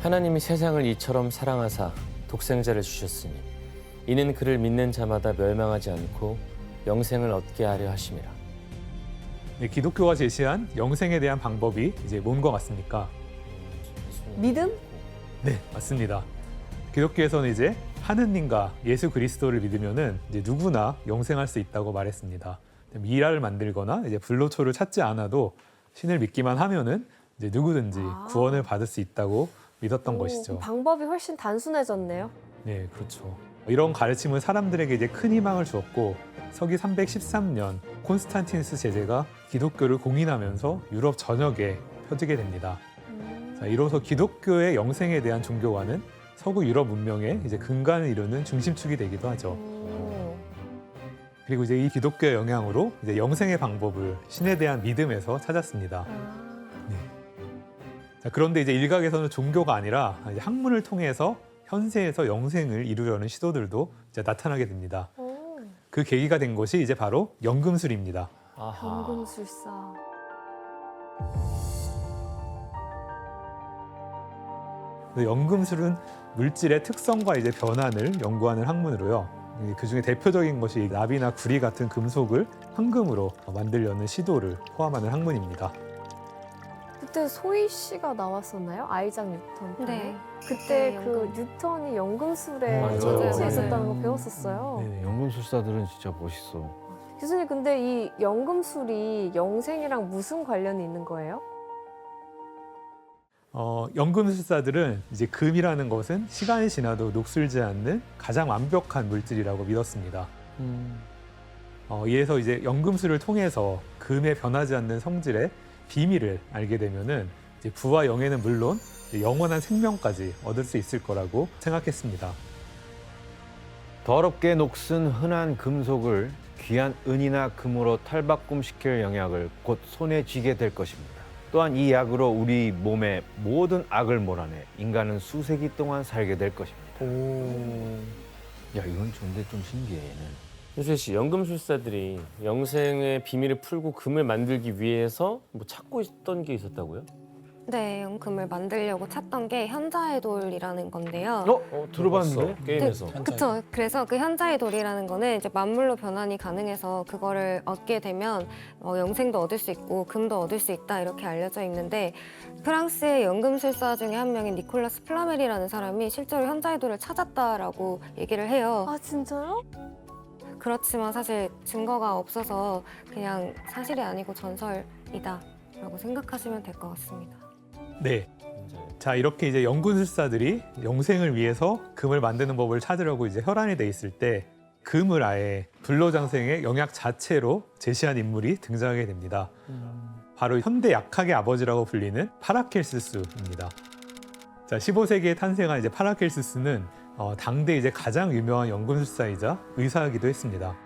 하나님이 세상을 이처럼 사랑하사 독생자를 주셨으니 이는 그를 믿는 자마다 멸망하지 않고 영생을 얻게 하려 하심이라. 네, 기독교가 제시한 영생에 대한 방법이 이제 뭔 것 같습니까? 믿음? 네, 맞습니다. 기독교에서는 이제 하느님과 예수 그리스도를 믿으면은 이제 누구나 영생할 수 있다고 말했습니다. 미라를 만들거나 이제 불로초를 찾지 않아도 신을 믿기만 하면은 이제 누구든지 구원을 받을 수 있다고 믿었던 것이죠. 방법이 훨씬 단순해졌네요. 네, 그렇죠. 이런 가르침은 사람들에게 이제 큰 희망을 주었고 서기 313년 콘스탄티누스 제제가 기독교를 공인하면서 유럽 전역에 펴지게 됩니다. 자, 이로써 기독교의 영생에 대한 종교화는 서구 유럽 문명의 이제 근간을 이루는 중심축이 되기도 하죠. 그리고 이제 이 기독교의 영향으로 이제 영생의 방법을 신에 대한 믿음에서 찾았습니다. 네. 자, 그런데 이제 일각에서는 종교가 아니라 이제 학문을 통해서 현세에서 영생을 이루려는 시도들도 이제 나타나게 됩니다. 그 계기가 된 것이 이제 바로 연금술입니다. 연금술사. 연금술은 물질의 특성과 이제 변환을 연구하는 학문으로요. 그 중에 대표적인 것이 납이나 구리 같은 금속을 황금으로 만들려는 시도를 포함하는 학문입니다. 그때 소희 씨가 나왔었나요? 아이작 뉴턴 편에? 네. 그때 네, 그 연금. 뉴턴이 연금술에 맞아요. 천재 맞아요. 있었다는 거 네. 배웠었어요. 네네, 연금술사들은 진짜 멋있어. 교수님, 근데 이 연금술이 영생이랑 무슨 관련이 있는 거예요? 연금술사들은 이제 금이라는 것은 시간이 지나도 녹슬지 않는 가장 완벽한 물질이라고 믿었습니다. 이에서 이제 연금술을 통해서 금에 변하지 않는 성질의 비밀을 알게 되면은 이제 부와 영예는 물론 이제 영원한 생명까지 얻을 수 있을 거라고 생각했습니다. 더럽게 녹슨 흔한 금속을 귀한 은이나 금으로 탈바꿈시킬 영약을 곧 손에 쥐게 될 것입니다. 또한 이 약으로 우리 몸의 모든 악을 몰아내 인간은 수세기 동안 살게 될 것입니다. 야, 이건 좋은데 좀 신기해, 얘는. 윤수혜 씨, 연금술사들이 영생의 비밀을 풀고 금을 만들기 위해서 뭐 찾고 있던 게 있었다고요? 네, 연금을 만들려고 찾던 게 현자의 돌이라는 건데요. 들어봤는데? 게임에서. 그쵸. 그래서 그 현자의 돌이라는 거는 이제 만물로 변환이 가능해서 그거를 얻게 되면 영생도 얻을 수 있고 금도 얻을 수 있다 이렇게 알려져 있는데 프랑스의 연금술사 중에 한 명인 니콜라스 플라멜이라는 사람이 실제로 현자의 돌을 찾았다라고 얘기를 해요. 아, 진짜요? 그렇지만 사실 증거가 없어서 그냥 사실이 아니고 전설이다라고 생각하시면 될 것 같습니다. 네. 자, 이렇게 이제 연금술사들이 영생을 위해서 금을 만드는 법을 찾으려고 이제 혈안이 돼 있을 때 금을 아예 불로장생의 영약 자체로 제시한 인물이 등장하게 됩니다. 바로 현대 약학의 아버지라고 불리는 파라켈수스입니다. 자, 15세기에 탄생한 이제 파라켈수스는 당대 이제 가장 유명한 연금술사이자 의사이기도 했습니다.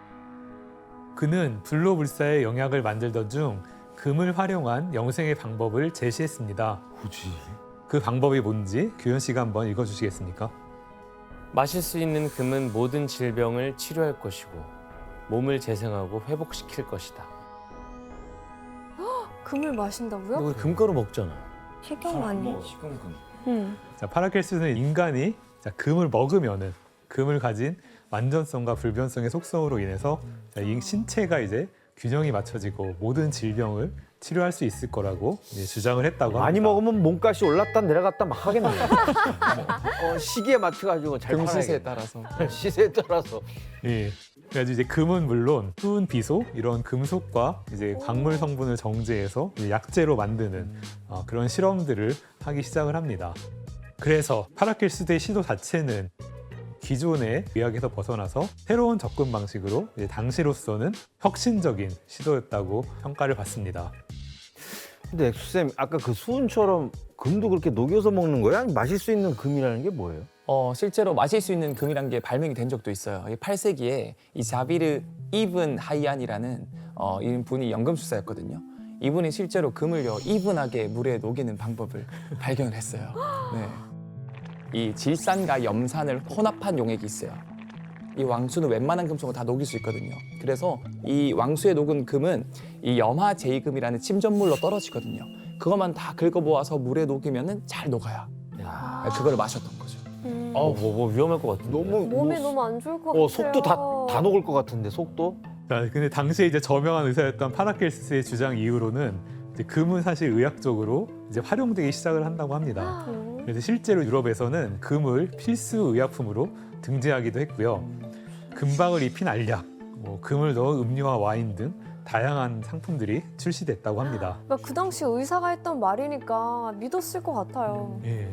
그는 불로불사의 영약을 만들던 중 금을 활용한 영생의 방법을 제시했습니다. 굳이? 그 방법이 뭔지 규현 씨가 한번 읽어주시겠습니까? 마실 수 있는 금은 모든 질병을 치료할 것이고 몸을 재생하고 회복시킬 것이다. 금을 마신다고요? 우리 금가루 먹잖아. 식용 아니에요? 자, 파라켈수스는 인간이 금을 먹으면은 금을 가진 완전성과 불변성의 속성으로 인해서 이 신체가 이제 균형이 맞춰지고 모든 질병을 치료할 수 있을 거라고 이제 주장을 했다고 합니다. 많이 먹으면 몸값이 올랐다 내려갔다 막 하겠네. 시기에 맞춰가지고 잘 금시세에 팔아야겠네. 따라서. 시세에 따라서. 예. 그래가지고 이제 금은 물론 수은, 비소 이런 금속과 이제 광물 성분을 정제해서 이제 약재로 만드는 그런 실험들을 하기 시작을 합니다. 그래서 파라켈수스의 시도 자체는 기존의 의학에서 벗어나서 새로운 접근 방식으로 이제 당시로서는 혁신적인 시도였다고 평가를 받습니다. 근데 엑수쌤, 아까 그 수은처럼 금도 그렇게 녹여서 먹는 거야? 아니, 마실 수 있는 금이라는 게 뭐예요? 실제로 마실 수 있는 금이란 게 발명이 된 적도 있어요. 8세기에 이 자비르 이븐 하이안이라는 이 분이 연금술사였거든요. 이분이 실제로 금을요 이분하게 물에 녹이는 방법을 발견을 했어요. 네. 이 질산과 염산을 혼합한 용액이 있어요. 이 왕수는 웬만한 금속을 다 녹일 수 있거든요. 그래서 이 왕수에 녹은 금은 이 염화제이금이라는 침전물로 떨어지거든요. 그것만 다 긁어 모아서 물에 녹이면 잘 녹아요. 그걸 마셨던 거죠. 뭐 위험할 것 같은데. 너무 몸에 너무 안 좋을 것 같아요. 속도 다 녹을 것 같은데 속도? 자, 근데 당시에 이제 저명한 의사였던 파라켈스의 주장 이후로는 이제 금은 사실 의학적으로 이제 활용되기 시작을 한다고 합니다. 그래서 실제로 유럽에서는 금을 필수 의약품으로 등재하기도 했고요. 금박을 입힌 알약, 뭐 금을 넣은 음료와 와인 등 다양한 상품들이 출시됐다고 합니다. 그러니까 그 당시 의사가 했던 말이니까 믿었을 것 같아요. 예.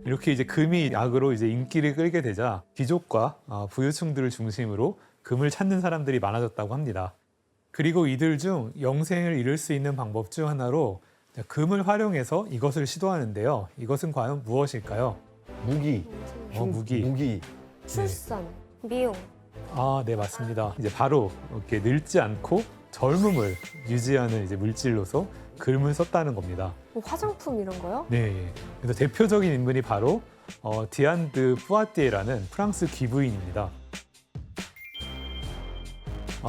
이렇게 이제 금이 약으로 이제 인기를 끌게 되자 귀족과 부유층들을 중심으로 금을 찾는 사람들이 많아졌다고 합니다. 그리고 이들 중 영생을 이룰 수 있는 방법 중 하나로 금을 활용해서 이것을 시도하는데요. 이것은 과연 무엇일까요? 무기. 무기. 무기. 출산. 미용. 네, 맞습니다. 이제 바로 이렇게 늙지 않고 젊음을 유지하는 이제 물질로서 금을 썼다는 겁니다. 뭐 화장품 이런 거요? 네. 그래서 대표적인 인물이 바로 디안 드 푸아티에라는 프랑스 귀부인입니다.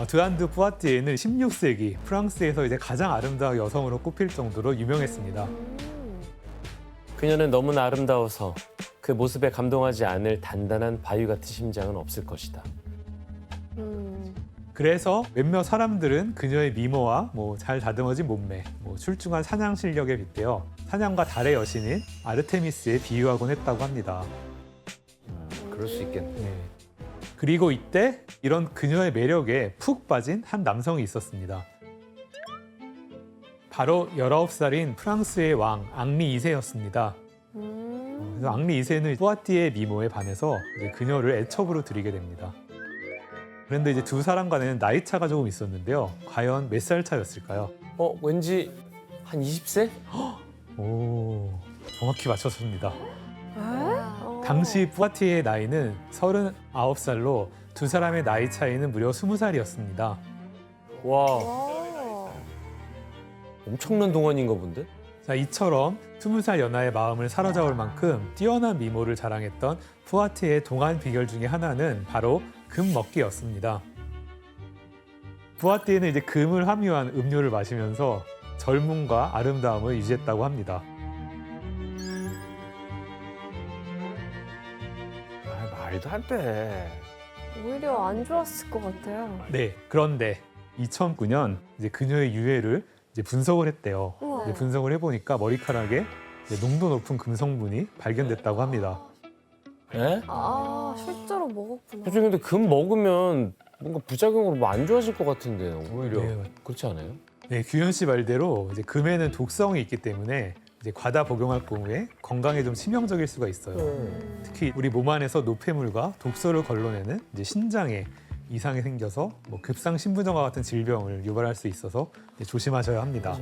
드안 드 푸아티에는 16세기 프랑스에서 이제 가장 아름다운 여성으로 꼽힐 정도로 유명했습니다. 그녀는 너무나 아름다워서 그 모습에 감동하지 않을 단단한 바위 같은 심장은 없을 것이다. 그래서 몇몇 사람들은 그녀의 미모와 잘 다듬어진 몸매, 출중한 사냥 실력에 빗대어 사냥과 달의 여신인 아르테미스에 비유하곤 했다고 합니다. 그럴 수 있겠네. 네. 그리고 이때 이런 그녀의 매력에 푹 빠진 한 남성이 있었습니다. 바로 19살인 프랑스의 왕 앙리 2세였습니다. 그래서 앙리 2세는 푸아티의 미모에 반해서 이제 그녀를 애첩으로 들이게 됩니다. 그런데 이제 두 사람 간에는 나이 차가 조금 있었는데요. 과연 몇 살 차였을까요? 왠지 한 20세? 오, 정확히 맞췄습니다. 에? 당시 푸아티의 나이는 39살로 두 사람의 나이 차이는 무려 20살이었습니다. 와, 와. 엄청난 동안인가 본데? 자, 이처럼 20살 연하의 마음을 사로잡을 만큼 뛰어난 미모를 자랑했던 푸아티의 동안 비결 중에 하나는 바로 금 먹기였습니다. 푸아티에는 이제 금을 함유한 음료를 마시면서 젊음과 아름다움을 유지했다고 합니다. 말도 안 돼. 오히려 안 좋았을 것 같아요. 네, 그런데 2009년 이제 그녀의 유해를 이제 분석을 했대요. 우와. 이제 분석을 해보니까 머리카락에 이제 농도 높은 금 성분이 발견됐다고 합니다. 에? 실제로 먹었구나. 솔직히 근데 금 먹으면 뭔가 부작용으로 뭐 안 좋아질 것 같은데요. 오히려 네, 그렇지 않아요? 네, 규현 씨 말대로 이제 금에는 독성이 있기 때문에 이제 과다 복용할 경우에 건강에 좀 치명적일 수가 있어요. 특히 우리 몸 안에서 노폐물과 독소를 걸러내는 이제 신장에 이상이 생겨서 급성 신부전과 같은 질병을 유발할 수 있어서 이제 조심하셔야 합니다.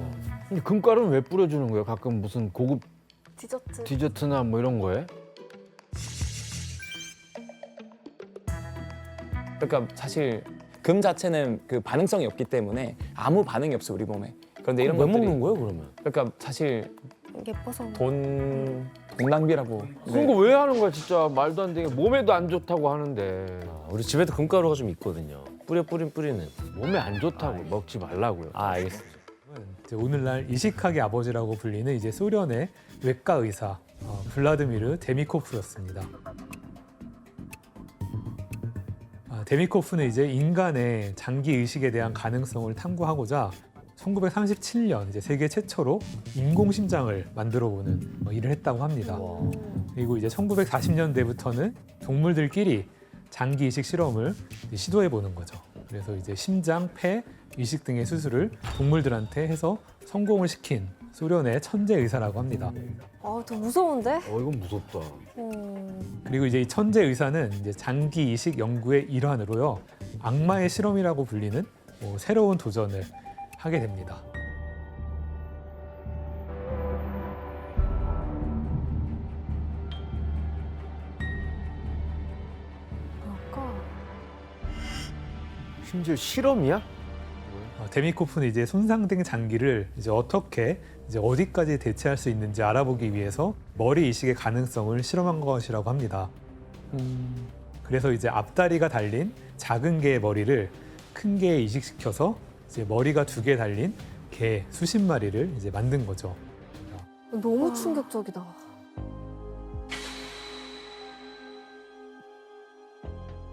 근데 금가루는 왜 뿌려주는 거예요? 가끔 무슨 고급 디저트. 디저트나 뭐 이런 거에? 그러니까 사실 금 자체는 그 반응성이 없기 때문에 아무 반응이 없어 우리 몸에. 그런데 이런 왜 것들이 먹는 거예요, 그러면? 그러니까 사실 예뻐서. 돈 낭비라고. 그런 거 왜 하는 거야 진짜 말도 안 되게 몸에도 안 좋다고 하는데 우리 집에도 금가루가 좀 있거든요. 뿌리는. 몸에 안 좋다고 먹지 말라고요. 알겠습니다. 이제 오늘날 이식학의 아버지라고 불리는 이제 소련의 외과 의사 블라드미르 데미코프였습니다. 데미코프는 이제 인간의 장기 의식에 대한 가능성을 탐구하고자 1937년 이제 세계 최초로 인공 심장을 만들어보는 일을 했다고 합니다. 그리고 이제 1940년대부터는 동물들끼리 장기 이식 실험을 시도해보는 거죠. 그래서 이제 심장, 폐, 이식 등의 수술을 동물들한테 해서 성공을 시킨 소련의 천재 의사라고 합니다. 더 무서운데? 이건 무섭다. 그리고 이제 이 천재 의사는 이제 장기 이식 연구의 일환으로요, 악마의 실험이라고 불리는 새로운 도전을 하게 됩니다. 뭘까? 심지어 실험이야? 데미코프는 이제 손상된 장기를 이제 어떻게 이제 어디까지 대체할 수 있는지 알아보기 위해서 머리 이식의 가능성을 실험한 것이라고 합니다. 그래서 이제 앞다리가 달린 작은 개의 머리를 큰 개에 이식시켜서 이제 머리가 2개 달린 개 수십 마리를 이제 만든 거죠. 너무 충격적이다.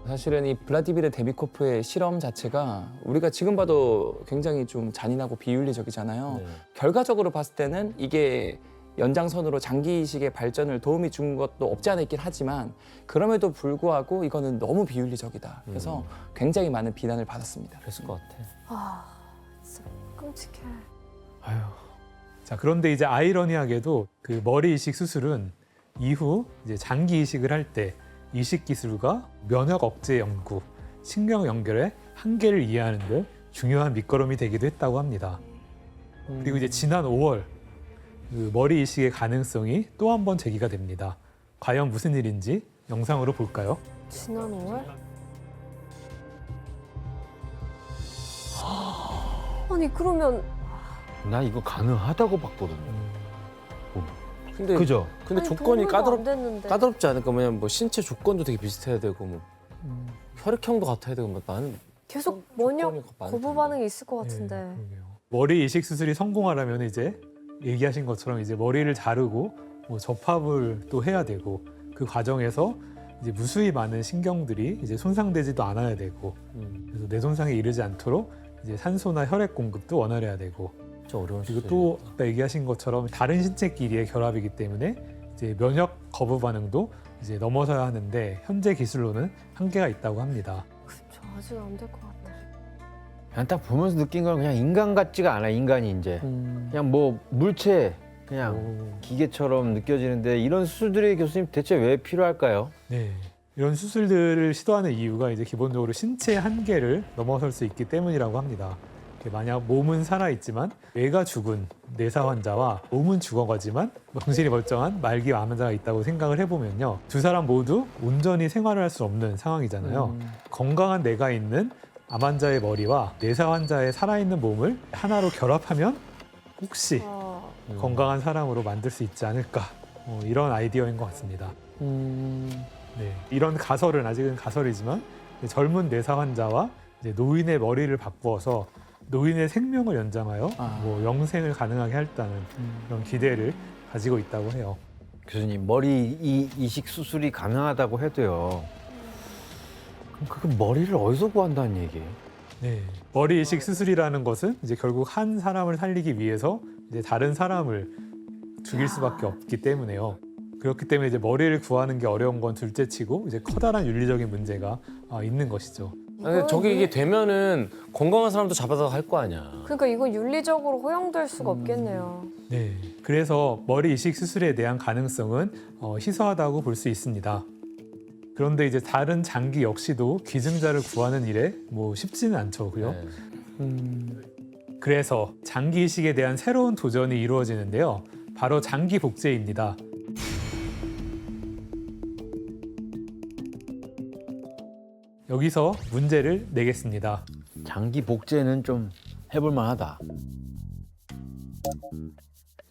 사실은 이 블라디미르 데비코프의 실험 자체가 우리가 지금 봐도 굉장히 좀 잔인하고 비윤리적이잖아요. 네. 결과적으로 봤을 때는 이게 연장선으로 장기 이식의 발전을 도움이 준 것도 없지 않아 있긴 하지만 그럼에도 불구하고 이거는 너무 비윤리적이다. 그래서 굉장히 많은 비난을 받았습니다. 그랬을 것 같아. 아, 진짜 끔찍해. 아유. 자, 그런데 이제 아이러니하게도 그 머리 이식 수술은 이후 이제 장기 이식을 할 때 이식 기술과 면역 억제 연구, 신경 연결의 한계를 이해하는 데 중요한 밑거름이 되기도 했다고 합니다. 그리고 이제 지난 5월 그 머리 이식의 가능성이 또 한 번 제기가 됩니다. 과연 무슨 일인지 영상으로 볼까요? 지난 5월? 아니 그러면 나 이거 가능하다고 봤거든요. 근데 그죠? 근데 아니, 조건이 동물도 안 됐는데. 까다롭지 않을까? 뭐냐면 뭐 신체 조건도 되게 비슷해야 되고 뭐 혈액형도 같아야 되고 뭐 나는 계속 조건이 면역 많던데. 거부 반응이 있을 것 네, 같은데. 그러게요. 머리 이식 수술이 성공하려면 이제 얘기하신 것처럼 이제 머리를 자르고 뭐 접합을 또 해야 되고 그 과정에서 이제 무수히 많은 신경들이 이제 손상되지도 않아야 되고 그래서 뇌 손상에 이르지 않도록 이제 산소나 혈액 공급도 원활해야 되고 진짜 어려운 그리고 수술이야. 또 아까 얘기하신 것처럼 다른 신체끼리의 결합이기 때문에 이제 면역 거부 반응도 이제 넘어서야 하는데 현재 기술로는 한계가 있다고 합니다. 그쵸, 아직 안 될 것 같아. 그냥 딱 보면서 느낀 건 그냥 인간 같지가 않아. 인간이 이제 그냥 뭐 물체 그냥 기계처럼 느껴지는데 이런 수술들이 교수님 대체 왜 필요할까요? 네. 이런 수술들을 시도하는 이유가 이제 기본적으로 신체의 한계를 넘어설 수 있기 때문이라고 합니다. 만약 몸은 살아있지만 뇌가 죽은 뇌사 환자와 몸은 죽어가지만 정신이 멀쩡한 말기 암 환자가 있다고 생각을 해보면요. 두 사람 모두 온전히 생활을 할 수 없는 상황이잖아요. 건강한 뇌가 있는 암 환자의 머리와 뇌사 환자의 살아있는 몸을 하나로 결합하면 혹시 건강한 사람으로 만들 수 있지 않을까 이런 아이디어인 것 같습니다. 네, 이런 가설은 아직은 가설이지만 젊은 뇌사 환자와 이제 노인의 머리를 바꾸어서 노인의 생명을 연장하여 뭐 영생을 가능하게 할다는 그런 기대를 가지고 있다고 해요. 교수님 머리 이식 수술이 가능하다고 해도요. 그럼 그 머리를 어디서 구한다는 얘기예요? 네, 머리 이식 수술이라는 것은 이제 결국 한 사람을 살리기 위해서 이제 다른 사람을 죽일 수밖에 없기 때문에요. 그렇기 때문에 이제 머리를 구하는 게 어려운 건 둘째치고 이제 커다란 윤리적인 문제가 있는 것이죠. 아니, 저게 이게 되면은 건강한 사람도 잡아다 할 거 아니야. 그러니까 이건 윤리적으로 허용될 수가 없겠네요. 네, 그래서 머리 이식 수술에 대한 가능성은 희소하다고 볼 수 있습니다. 그런데 이제 다른 장기 역시도 기증자를 구하는 일에 뭐 쉽지는 않죠, 그죠? 네. 그래서 장기 이식에 대한 새로운 도전이 이루어지는데요. 바로 장기 복제입니다. 여기서 문제를 내겠습니다. 장기 복제는 좀 해볼 만하다.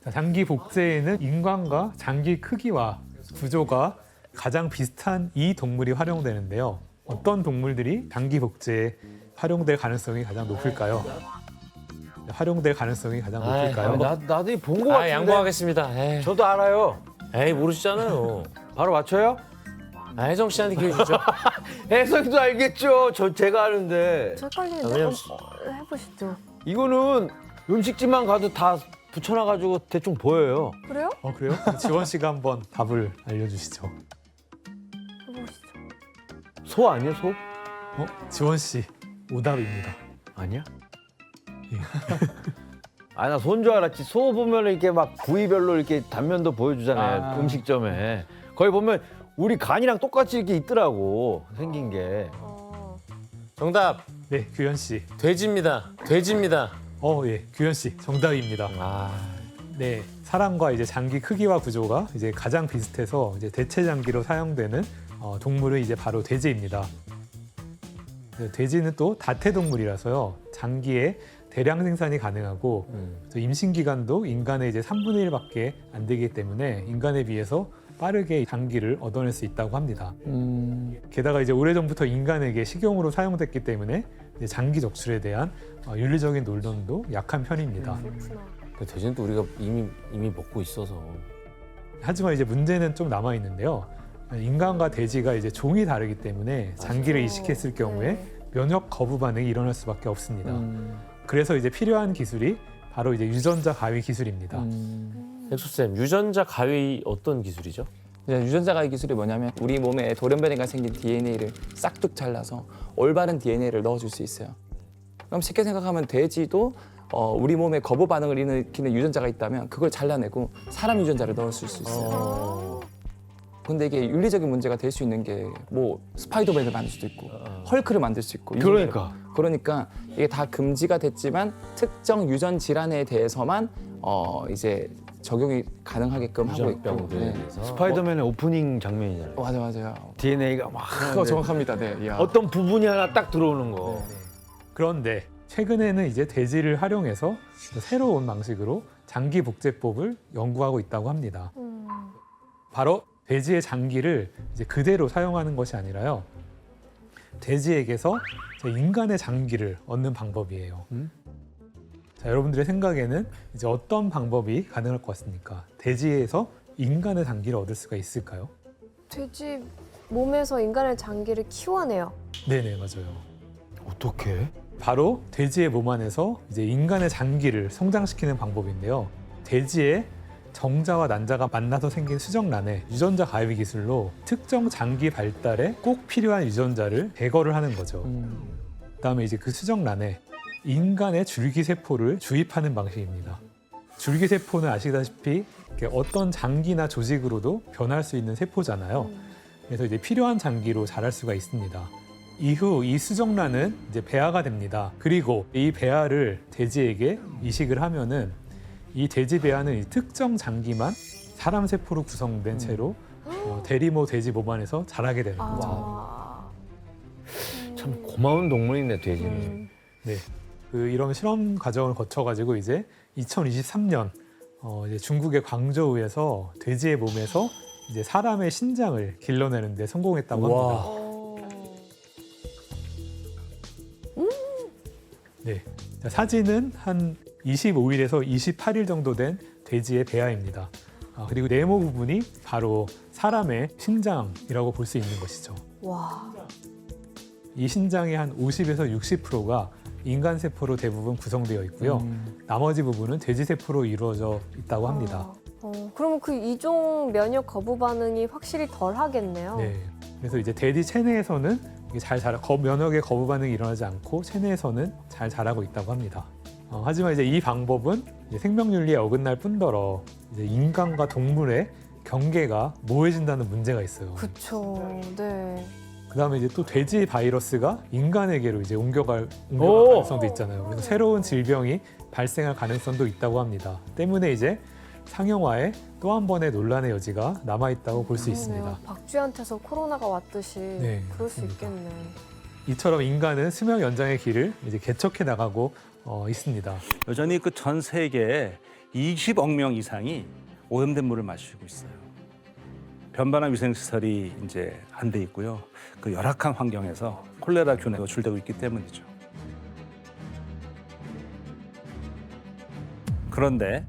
자, 장기 복제에는 인간과 장기 크기와 구조가 가장 비슷한 이 동물이 활용되는데요. 어떤 동물들이 장기 복제에 활용될 가능성이 가장 높을까요? 활용될 가능성이 가장 높을까요? 나도 이 본 거 같은데. 양보하겠습니다. 에이, 저도 알아요. 모르시잖아요. 바로 맞춰요? 혜정 씨한테 기회 주죠. 혜성이도 알겠죠. 제가 아는데. 저 헷갈리는데 왜냐면 해보시죠. 이거는 음식집만 가도 다 붙여놔가지고 대충 보여요. 그래요? 그래요? 지원 씨가 한번 답을 알려주시죠. 해보시죠. 소 아니에요, 소? 지원 씨, 오답입니다. 아니야? 아, 나 소인 줄 알았지. 소 보면 이렇게 막 부위별로 이렇게 단면도 보여주잖아요. 음식점에. 거기 보면 우리 간이랑 똑같이 이렇게 있더라고. 생긴 게. 정답 네, 규현 씨. 돼지입니다. 돼지입니다. 예, 규현 씨 정답입니다. 네, 사람과 이제 장기 크기와 구조가 이제 가장 비슷해서 이제 대체 장기로 사용되는 동물은 이제 바로 돼지입니다. 네, 돼지는 또 다태동물이라서요. 장기의 대량 생산이 가능하고 임신 기간도 인간의 이제 3분의 1밖에 안 되기 때문에 인간에 비해서 빠르게 장기를 얻어낼 수 있다고 합니다. 게다가 이제 오래전부터 인간에게 식용으로 사용됐기 때문에 이제 장기 적출에 대한 윤리적인 논란도 약한 편입니다. 그렇구나. 돼지는 또 우리가 이미 먹고 있어서. 하지만 이제 문제는 좀 남아 있는데요. 인간과 돼지가 이제 종이 다르기 때문에 장기를 이식했을 경우에 네. 면역 거부 반응이 일어날 수밖에 없습니다. 그래서 이제 필요한 기술이 바로 이제 유전자 가위 기술입니다. 엑소쌤, 유전자 가위 어떤 기술이죠? 이제 유전자 가위 기술이 뭐냐면 우리 몸에 돌연변이가 생긴 DNA를 싹둑 잘라서 올바른 DNA를 넣어줄 수 있어요. 그럼 쉽게 생각하면 돼지도 우리 몸에 거부 반응을 일으키는 유전자가 있다면 그걸 잘라내고 사람 유전자를 넣었을 수 있어요. 근데 이게 윤리적인 문제가 될 수 있는 게 뭐 스파이더맨을 만들 수도 있고 헐크를 만들 수 있고 그러니까 이게 다 금지가 됐지만 특정 유전 질환에 대해서만 이제 적용이 가능하게끔 하고 있고. 유전병들에 대해서. 스파이더맨의 오프닝 장면이잖아요. 맞아요. DNA가 막 정확합니다. 네. 이야. 어떤 부분이 하나 딱 들어오는 거. 그런데 최근에는 이제 돼지를 활용해서 새로운 방식으로 장기 복제법을 연구하고 있다고 합니다. 바로 돼지의 장기를 이제 그대로 사용하는 것이 아니라요. 돼지에게서 인간의 장기를 얻는 방법이에요. 자, 여러분들의 생각에는 이제 어떤 방법이 가능할 것 같습니까? 돼지에서 인간의 장기를 얻을 수가 있을까요? 돼지 몸에서 인간의 장기를 키워내요. 네네, 맞아요. 어떻게? 바로 돼지의 몸 안에서 이제 인간의 장기를 성장시키는 방법인데요. 돼지의 정자와 난자가 만나서 생긴 수정란에 유전자 가위 기술로 특정 장기 발달에 꼭 필요한 유전자를 제거를 하는 거죠. 그다음에 이제 그 수정란에 인간의 줄기세포를 주입하는 방식입니다. 줄기세포는 아시다시피 이렇게 어떤 장기나 조직으로도 변할 수 있는 세포잖아요. 그래서 이제 필요한 장기로 자랄 수가 있습니다. 이후 이 수정란은 이제 배아가 됩니다. 그리고 이 배아를 돼지에게 이식을 하면은 이 돼지 배아는 이 특정 장기만 사람 세포로 구성된 채로 대리모 돼지 몸 안에서 자라게 되는 거죠. 아. 참 고마운 동물이네 돼지는. 네, 이런 실험 과정을 거쳐가지고 이제 2023년 이제 중국의 광저우에서 돼지의 몸에서 이제 사람의 신장을 길러내는데 성공했다고 합니다. 네, 자, 사진은 한 25일에서 28일 정도 된 돼지의 배아입니다. 그리고 네모 부분이 바로 사람의 신장이라고 볼 수 있는 것이죠. 와. 이 신장의 한 50에서 60%가 인간 세포로 대부분 구성되어 있고요. 나머지 부분은 돼지 세포로 이루어져 있다고 합니다. 그러면 그 이종 면역 거부 반응이 확실히 덜 하겠네요. 네. 그래서 이제 돼지 체내에서는 이게 잘 자라, 면역의 거부 반응이 일어나지 않고 체내에서는 잘 자라고 있다고 합니다. 하지만 이제 이 방법은 이제 생명윤리에 어긋날 뿐더러 이제 인간과 동물의 경계가 모호해진다는 문제가 있어요. 그렇죠. 네. 그다음에 이제 또 돼지 바이러스가 인간에게로 이제 옮겨갈 가능성도 있잖아요. 그래서 새로운 질병이 발생할 가능성도 있다고 합니다. 때문에 이제 상용화에 또 한 번의 논란의 여지가 남아 있다고 볼 수 있습니다. 박쥐한테서 코로나가 왔듯이 네, 그럴 수 맞습니다. 있겠네. 이처럼 인간은 수명 연장의 길을 이제 개척해 나가고 있습니다. 여전히 그 전 세계에 20억 명 이상이 오염된 물을 마시고 있어요. 변반한 위생시설이 이제 안 돼 있고요. 그 열악한 환경에서 콜레라균에 노출되고 있기 때문이죠. 그런데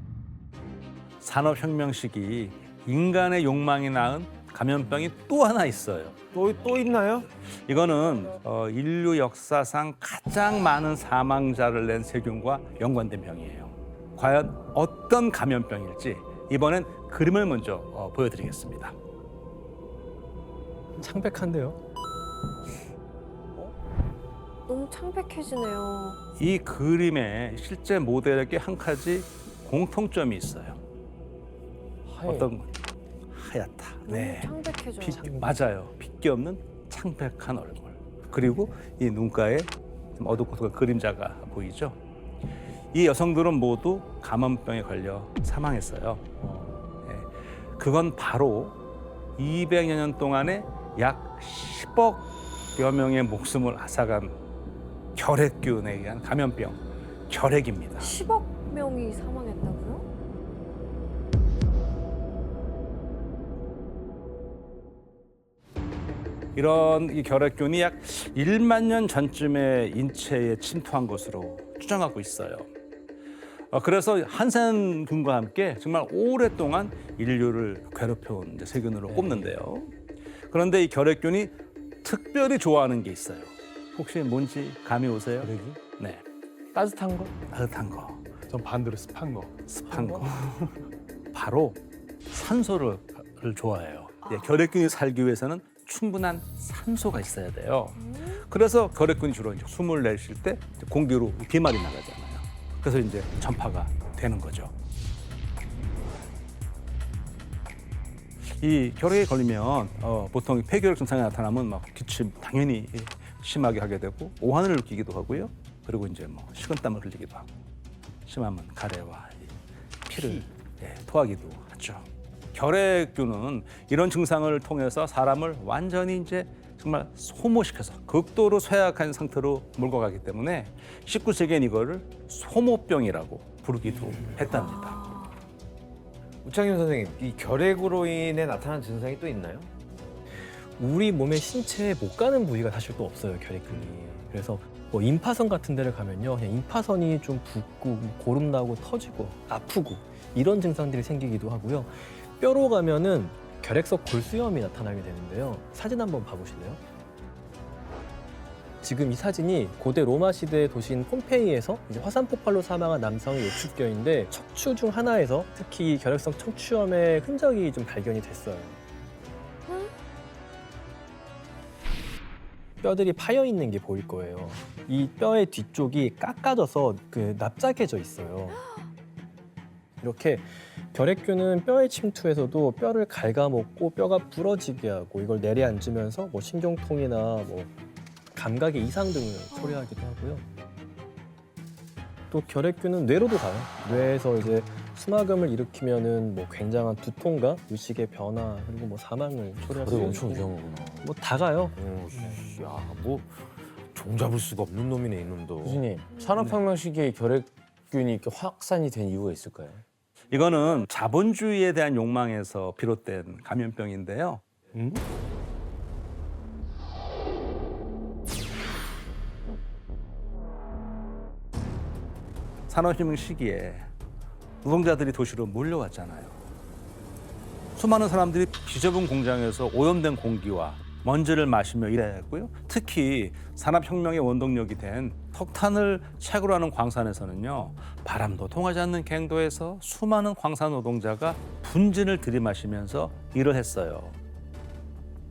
산업혁명 시기 인간의 욕망이 낳은 감염병이 또 하나 있어요. 또 있나요? 이거는 인류 역사상 가장 많은 사망자를 낸 세균과 연관된 병이에요. 과연 어떤 감염병일지 이번엔 그림을 먼저 보여드리겠습니다. 창백한데요. 너무 창백해지네요. 이 그림의 실제 모델에게 한 가지 공통점이 있어요. 어떤 하얗다. 네. 너무 창백해져요. 맞아요. 핏기 없는 창백한 얼굴. 그리고 이 눈가에 좀 어둑어둑한 그림자가 보이죠. 이 여성들은 모두 감염병에 걸려 사망했어요. 네. 그건 바로 200여 년 동안에 약 10억여 명의 목숨을 앗아간 결핵균에 의한 감염병, 결핵입니다. 10억 명이 사망했다고요? 이런 이 결핵균이 약 1만 년 전쯤에 인체에 침투한 것으로 추정하고 있어요. 그래서 한센균과 함께 정말 오랫동안 인류를 괴롭혀온 이제 세균으로 꼽는데요. 그런데 이 결핵균이 특별히 좋아하는 게 있어요. 혹시 뭔지 감이 오세요? 결핵이? 네, 따뜻한 거? 따뜻한 거, 전 반대로 습한 거. 습한 거. 바로 산소를 좋아해요. 결핵균이 살기 위해서는 충분한 산소가 있어야 돼요. 그래서 결핵균이 주로 이제 숨을 내쉴 때 공기로 비말이 나가잖아요. 그래서 이제 전파가 되는 거죠. 이 결핵에 걸리면 보통 폐결핵 증상이 나타나면 막 기침 당연히 심하게 하게 되고 오한을 느끼기도 하고요. 그리고 이제 뭐 식은땀을 흘리기도 하고 심하면 가래와 피를 토하기도 하죠. 결핵균은 이런 증상을 통해서 사람을 완전히 이제 정말 소모시켜서 극도로 쇠약한 상태로 몰고 가기 때문에 19세기엔 이거를 소모병이라고 부르기도 했답니다. 우창윤 선생님, 이 결핵으로 인해 나타난 증상이 또 있나요? 우리 몸의 신체에 못 가는 부위가 사실 또 없어요, 결핵균이. 그래서 뭐 임파선 같은 데를 가면요, 그냥 임파선이 좀 붓고 고름 나고 터지고 아프고 이런 증상들이 생기기도 하고요. 뼈로 가면은 결핵성 골수염이 나타나게 되는데요. 사진 한번 봐보실래요? 지금 이 사진이 고대 로마 시대의 도시인 폼페이에서 이제 화산 폭발로 사망한 남성의 예측뼈인데 척추 중 하나에서 특히 결핵성 척추염의 흔적이 좀 발견이 됐어요. 뼈들이 파여 있는 게 보일 거예요. 이 뼈의 뒤쪽이 깎아져서 납작해져 있어요. 이렇게 결핵균은 뼈에 침투해서도 뼈를 갉아먹고 뼈가 부러지게 하고 이걸 내려앉으면서 뭐 신경통이나 뭐 감각의 이상 등을 초래하기도 하고요. 또 결핵균은 뇌로도 가요. 뇌에서 이제 수막염을 일으키면은 뭐 굉장한 두통과 의식의 변화 그리고 뭐 사망을 초래할 수 그래 있고 엄청 위험하구나. 뭐 다 가요. 야, 뭐 종잡을 수가 없는 놈이네, 이놈도. 교수님, 산업혁명 시기에 결핵균이 이렇게 확산이 된 이유가 있을까요? 이거는 자본주의에 대한 욕망에서 비롯된 감염병인데요. 산업혁명 시기에 노동자들이 도시로 몰려왔잖아요. 수많은 사람들이 비좁은 공장에서 오염된 공기와 먼지를 마시며 일했고요. 특히 산업혁명의 원동력이 된 석탄을 채굴 하는 광산에서는요. 바람도 통하지 않는 갱도에서 수많은 광산 노동자가 분진을 들이마시면서 일을 했어요.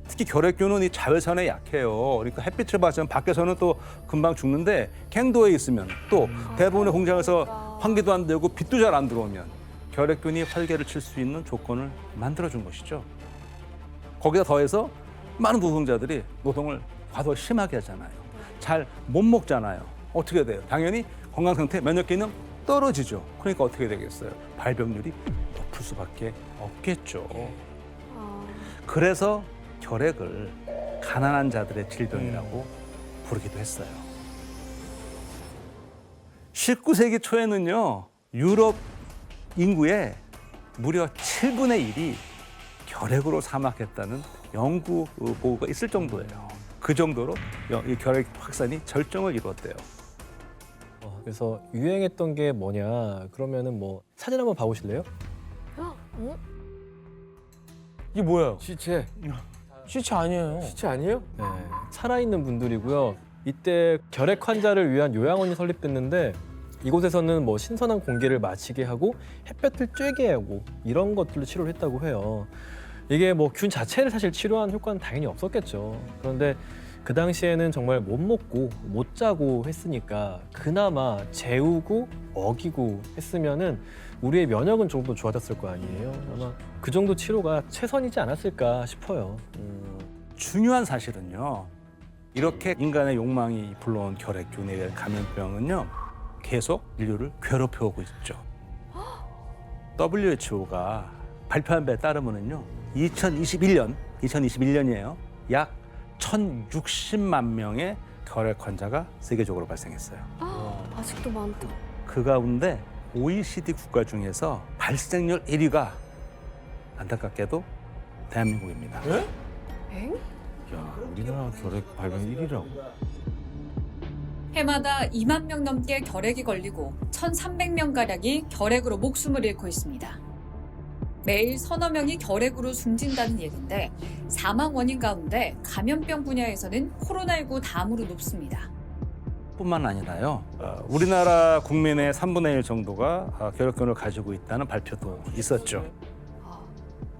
특히 결핵균은 이 자외선에 약해요. 그러니까 햇빛을 받으면 밖에서는 또 금방 죽는데 갱도에 있으면 또 대부분의 공장에서 환기도 안 되고 빛도 잘 안 들어오면 결핵균이 활개를 칠 수 있는 조건을 만들어준 것이죠. 거기다 더해서 많은 노동자들이 노동을 과도 심하게 하잖아요. 잘 못 먹잖아요. 어떻게 돼요? 당연히 건강 상태, 면역 기능 떨어지죠. 그러니까 어떻게 되겠어요? 발병률이 높을 수밖에 없겠죠. 그래서 결핵을 가난한 자들의 질병이라고 부르기도 했어요. 19세기 초에는요, 유럽 인구의 무려 7분의 1이 결핵으로 사망했다는 연구 보고가 있을 정도예요. 그 정도로 이 결핵 확산이 절정을 이루었대요. 그래서 유행했던 게 뭐냐 그러면은 뭐 사진 한번 봐보실래요? 이게 뭐야? 시체. 시체 아니에요. 시체 아니에요? 네, 살아있는 분들이고요. 이때 결핵 환자를 위한 요양원이 설립됐는데 이곳에서는 뭐 신선한 공기를 마시게 하고 햇볕을 쬐게 하고 이런 것들로 치료를 했다고 해요. 이게 뭐 균 자체를 사실 치료하는 효과는 당연히 없었겠죠. 그런데 그 당시에는 정말 못 먹고 못 자고 했으니까 그나마 재우고 먹이고 했으면은 우리의 면역은 조금 더 좋아졌을 거 아니에요. 아마 그 정도 치료가 최선이지 않았을까 싶어요. 중요한 사실은요. 이렇게 인간의 욕망이 불러온 결핵균에 의한 감염병은요. 계속 인류를 괴롭혀오고 있죠. WHO가 발표한 바에 따르면요. 2021년이에요. 약 1,060만 명의 결핵 환자가 세계적으로 발생했어요. 아직도 많다. 그 가운데 OECD 국가 중에서 발생률 1위가 안타깝게도 대한민국입니다. 엥? 야, 우리나라 결핵 발병 1위라고. 해마다 2만 명 넘게 결핵이 걸리고 1,300명가량이 결핵으로 목숨을 잃고 있습니다. 매일 서너 명이 결핵으로 숨진다는 얘기인데 사망 원인 가운데 감염병 분야에서는 코로나19 다음으로 높습니다. 뿐만 아니라요. 우리나라 국민의 3분의 1 정도가 결핵균을 가지고 있다는 발표도 있었죠.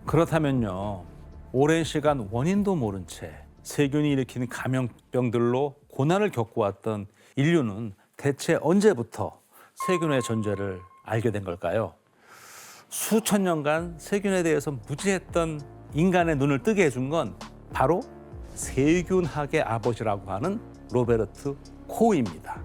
그렇다면요. 오랜 시간 원인도 모른 채 세균이 일으키는 감염병들로 고난을 겪어왔던 인류는 대체 언제부터 세균의 존재를 알게 된 걸까요? 수천 년간 세균에 대해서 무지했던 인간의 눈을 뜨게 해준 건 바로 세균학의 아버지라고 하는 로베르트 코흐입니다.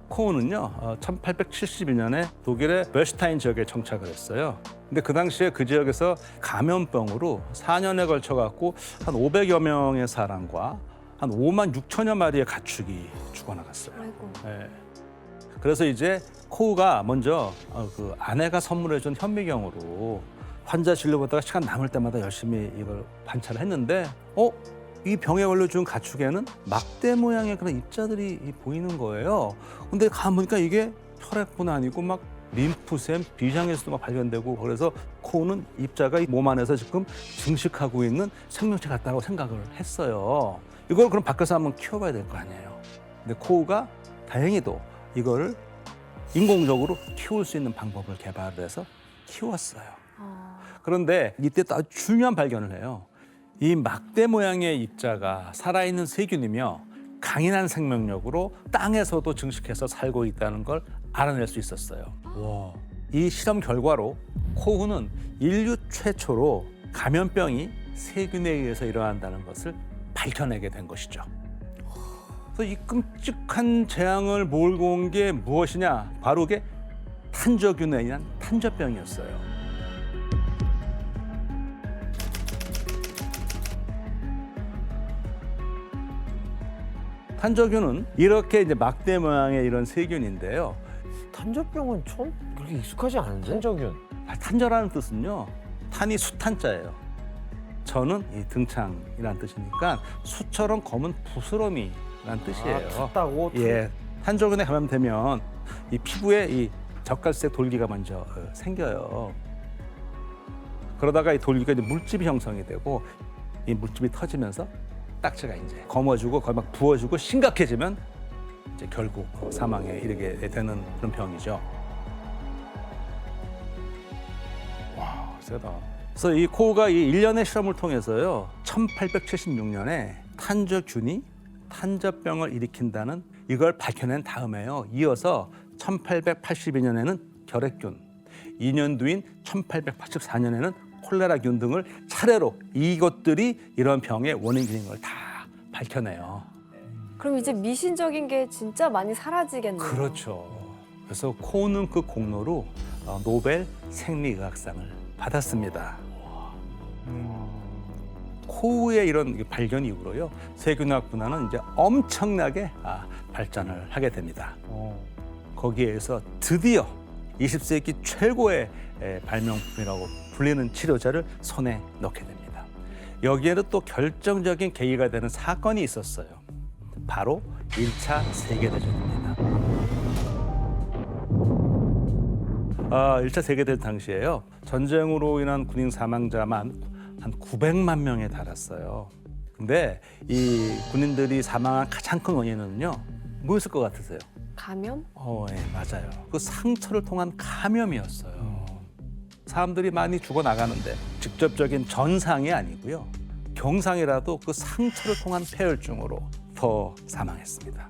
코흐는요, 1872년에 독일의 벨슈타인 지역에 정착을 했어요. 근데 그 당시에 그 지역에서 감염병으로 4년에 걸쳐 갖고 한 500여 명의 사람과 한 5만 6천여 마리의 가축이 죽어나갔어요. 네. 그래서 이제 코흐가 먼저 그 아내가 선물해준 현미경으로 환자 진료보다가 시간 남을 때마다 열심히 이걸 관찰을 했는데, 이 병에 걸려준 가축에는 막대 모양의 그런 입자들이 보이는 거예요. 근데 가보니까 이게 혈액뿐 아니고 막 림프샘, 비장에서도 막 발견되고, 그래서 코우는 입자가 이 몸 안에서 지금 증식하고 있는 생명체 같다고 생각을 했어요. 이걸 그럼 밖에서 한번 키워봐야 될 거 아니에요. 근데 코우가 다행히도 이거를 인공적으로 키울 수 있는 방법을 개발을 해서 키웠어요. 그런데 이때 또 아주 중요한 발견을 해요. 이 막대 모양의 입자가 살아있는 세균이며 강인한 생명력으로 땅에서도 증식해서 살고 있다는 걸 알아낼 수 있었어요. 이 실험 결과로 코흐는 인류 최초로 감염병이 세균에 의해서 일어난다는 것을 밝혀내게 된 것이죠. 그래서 이 끔찍한 재앙을 몰고 온 게 무엇이냐? 바로 그게 탄저균에 의한 탄저병이었어요. 탄저균은 이렇게 이제 막대 모양의 이런 세균인데요. 탄저병은 처음 그렇게 익숙하지 않은데? 탄저균. 탄저라는 뜻은요, 탄이 수탄자예요. 저는 이 등창이라는 뜻이니까 수처럼 검은 부스러미라는 뜻이에요. 탔다고? 예, 탄저균에 감염되면 이 피부에 이 젓갈색 돌기가 먼저 생겨요. 그러다가 이 돌기가 이제 물집이 형성이 되고, 이 물집이 터지면서 딱지가 이제 검어지고 거의 막 부어지고 심각해지면 이제 결국 사망에 이르게 되는 그런 병이죠. 와, 세다. 그래서 이 코우가 이 일련의 실험을 통해서요, 1876년에 탄저균이 탄저병을 일으킨다는 이걸 밝혀낸 다음에요, 이어서 1882년에는 결핵균, 2년 뒤인 1884년에는 콜레라균 등을 차례로 이것들이 이런 병의 원인인 걸 다 밝혀내요. 그럼 이제 미신적인 게 진짜 많이 사라지겠네요. 그렇죠. 그래서 코우는 그 공로로 노벨 생리의학상을 받았습니다. 코우의 이런 발견 이후로요, 세균학 분야는 이제 엄청나게 발전을 하게 됩니다. 거기에서 드디어 20세기 최고의 발명품이라고 불리는 치료제를 손에 넣게 됩니다. 여기에는 또 결정적인 계기가 되는 사건이 있었어요. 바로 1차 세계대전입니다. 1차 세계대전 당시에요, 전쟁으로 인한 군인 사망자만 한 900만 명에 달았어요. 근데 이 군인들이 사망한 가장 큰 원인은요, 뭐였을 것 같으세요? 감염? 네, 맞아요. 그 상처를 통한 감염이었어요. 사람들이 많이 죽어나가는데 직접적인 전상이 아니고요, 경상이라도 그 상처를 통한 폐혈증으로 더 사망했습니다.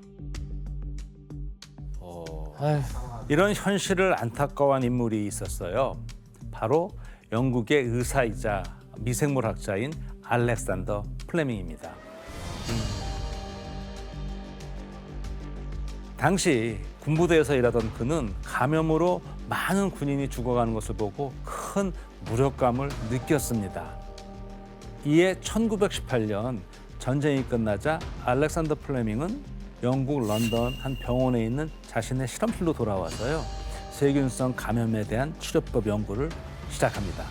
이런 현실을 안타까워한 인물이 있었어요. 바로 영국의 의사이자 미생물학자인 알렉산더 플레밍입니다. 당시 군부대에서 일하던 그는 감염으로 많은 군인이 죽어가는 것을 보고 큰 무력감을 느꼈습니다. 이에 1918년 전쟁이 끝나자 알렉산더 플레밍은 영국 런던 한 병원에 있는 자신의 실험실로 돌아와서요, 세균성 감염에 대한 치료법 연구를 시작합니다.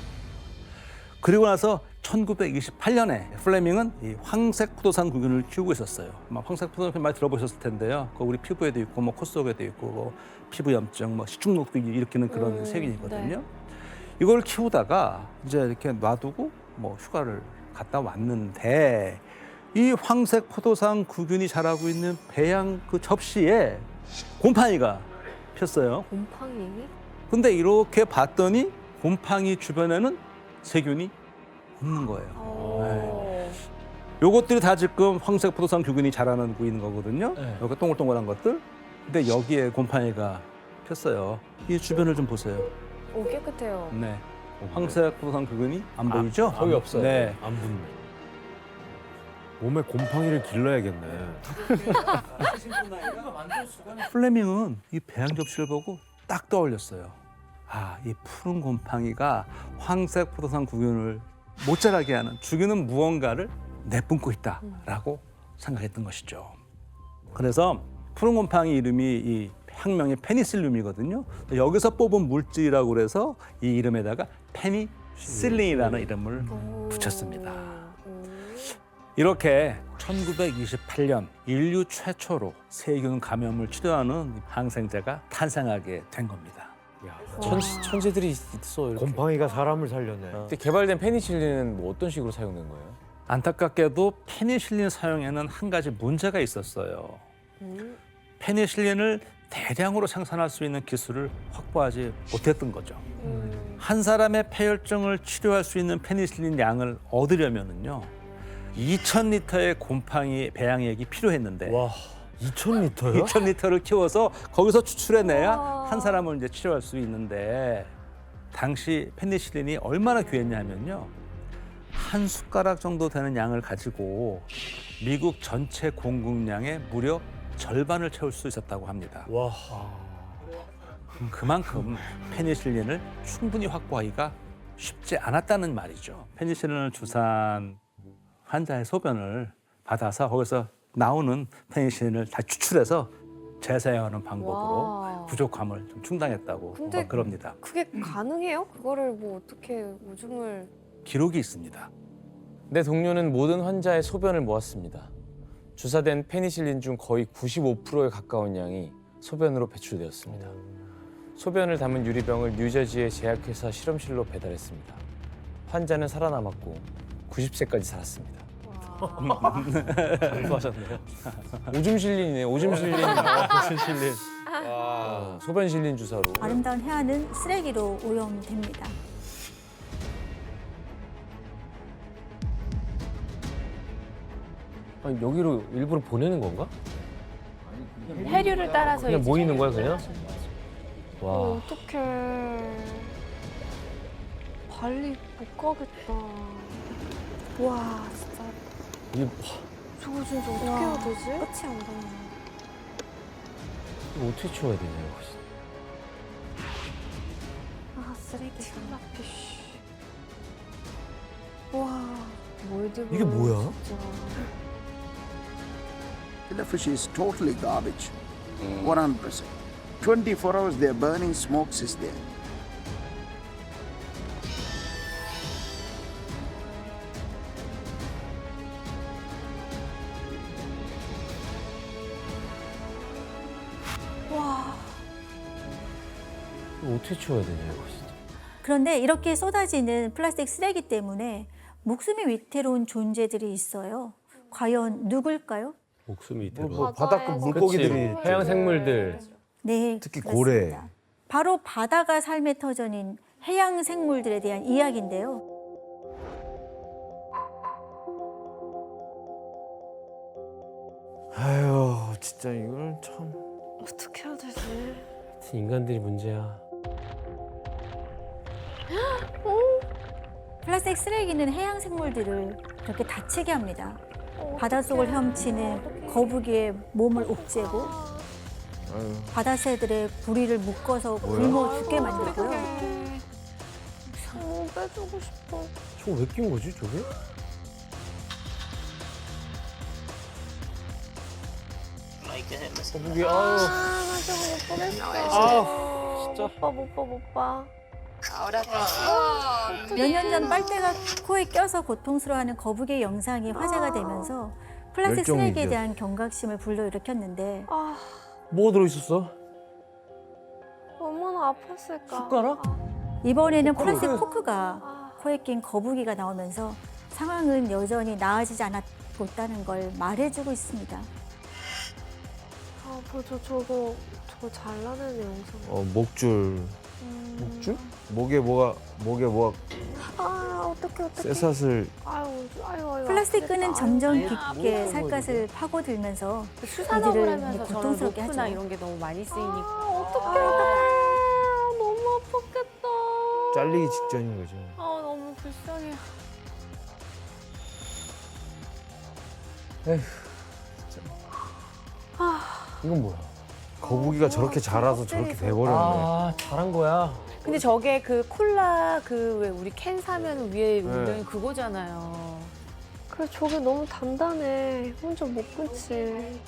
그리고 나서 1928년에 플레밍은 이 황색 포도상 균을 키우고 있었어요. 아마 황색 포도상 많이 들어보셨을 텐데요. 그 우리 피부에도 있고, 뭐 코 속에도 있고, 뭐 피부 염증, 뭐 식중독도 일으키는 그런 세균이거든요. 이걸 키우다가 이제 이렇게 놔두고 뭐 휴가를 갔다 왔는데 이 황색 포도상 구균이 자라고 있는 배양 그 접시에 곰팡이가 폈어요. 곰팡이? 근데 이렇게 봤더니 곰팡이 주변에는 세균이 없는 거예요. 요것들이 다 지금 황색 포도상 균이 자라나고 있는 거거든요. 여기 동글동글한 것들. 근데 여기에 곰팡이가 폈어요. 이 주변을 좀 보세요. 오, 깨끗해요. 네. 황색 포도상 균이 안 보이죠? 거의 없어요. 네. 안 붙네. 몸에 곰팡이를 길러야겠네. 플레밍은 이 배양 접시를 보고 딱 떠올렸어요. 아, 이 푸른 곰팡이가 황색 포도상 구균을 못 자라게 하는 죽이는 무언가를 내뿜고 있다라고 생각했던 것이죠. 그래서 푸른 곰팡이 이름이 이 학명이 페니실륨이거든요. 여기서 뽑은 물질이라고 그래서 이 이름에다가 페니실린이라는 이름을 붙였습니다. 이렇게 1928년 인류 최초로 세균 감염을 치료하는 항생제가 탄생하게 된 겁니다. 천재들이 있어. 이렇게. 곰팡이가 사람을 살렸네. 근데 개발된 페니실린은 뭐 어떤 식으로 사용된 거예요? 안타깝게도 페니실린 사용에는 한 가지 문제가 있었어요. 페니실린을 대량으로 생산할 수 있는 기술을 확보하지 못했던 거죠. 한 사람의 폐혈증을 치료할 수 있는 페니실린 양을 얻으려면은요, 2,000리터의 곰팡이 배양액이 필요했는데, 와, 2,000리터요? 2,000리터를 키워서 거기서 추출해내야 한 사람을 이제 치료할 수 있는데, 당시 페니실린이 얼마나 귀했냐면요, 한 숟가락 정도 되는 양을 가지고 미국 전체 공급량의 무려 절반을 채울 수 있었다고 합니다. 와. 그만큼 페니실린을 충분히 확보하기가 쉽지 않았다는 말이죠. 페니실린을 주사한 환자의 소변을 받아서 거기서 나오는 페니실린을 다 추출해서 재사용하는 방법으로 와. 부족함을 좀 충당했다고 근데 그럽니다. 그게 가능해요? 그거를 뭐 어떻게 오줌을 기록이 있습니다. 내 동료는 모든 환자의 소변을 모았습니다. 주사된 페니실린 중 거의 95%에 가까운 양이 소변으로 배출되었습니다. 소변을 담은 유리병을 뉴저지의 제약회사 실험실로 배달했습니다. 환자는 살아남았고 90세까지 살았습니다. 공부하셨네요. 오줌 실린이네. 오줌 실린. 오줌 실린. 소변 실린 주사로. 아름다운 해안은 쓰레기로 오염됩니다. 아니, 여기로 일부러 보내는 건가? 해류를 따라서 그냥 이제 모이는 거야 그냥? 와. 어떡해. 발리 못 가겠다. 와, 진짜. 이게 저거 진짜 어떻게 해야 되지? 끝이 안 보여요. 이거 어떻게 치워야 되냐 이거. 아, 쓰레기 슬라피쉬. 와, 몰디브. 이게 뭐야? 진짜. Fish is totally garbage. 100%. 24 hours they're burning smokes is there. 이거 어떻게 치워야 되냐 이거 진짜. 그런데 이렇게 쏟아지는 플라스틱 쓰레기 때문에 목숨이 위태로운 존재들이 있어요. 과연 누굴까요? 목숨이 이대로. 뭐 바닷가 물고기들이 그치. 해양 생물들. 네, 특히 그렇습니다. 고래. 바로 바다가 삶의 터전인 해양 생물들에 대한 이야기인데요. 아유, 진짜 이걸 참. 어떻게 해야 되지? 하여튼 인간들이 문제야. 플라스틱 쓰레기는 해양 생물들을 이렇게 다치게 합니다. 바닷속을 헤엄치는 거북이의 몸을 옥죄고 바다새들의 부리를 묶어서 굶어 죽게 만들고요. 빼주고 싶어. 저거 왜 낀 거지 저게? 거북이 아유. 아, 나 저거 못 보겠어. 아우 진짜. 못 봐. 몇 년 전 빨대가 코에 껴서 고통스러워하는 거북이의 영상이 화제가 되면서 플라스틱 쓰레기에 열정이죠. 대한 경각심을 불러일으켰는데 아, 뭐가 들어있었어? 얼마나 아팠을까. 숟가락? 이번에는 플라스틱 포크가 코에 낀 거북이가 나오면서 상황은 여전히 나아지지 않았고 있다는 걸 말해주고 있습니다. 아, 저거 잘라내는 영상. 목줄. 목줄? 목에 뭐가 아, 어떡해. 쇠사슬. 아유. 플라스틱 끈은 점점 아, 깊게 살갗을 파고들면서 수산업을 이들을 하면서 저런 고통스럽게 로프나 하죠. 이런 게 너무 많이 쓰이니까. 어떡해. 너무 아팠겠다. 잘리기 직전인 거죠. 아, 너무 불쌍해. 이건 뭐야? 거북이가 저렇게 자라서 저렇게 돼버렸네. 아, 잘한 거야. 근데 저게 그 콜라 그 왜 우리 캔 사면 위에 문명이 그거잖아요. 그래, 저게 너무 단단해. 혼자 못 끊지.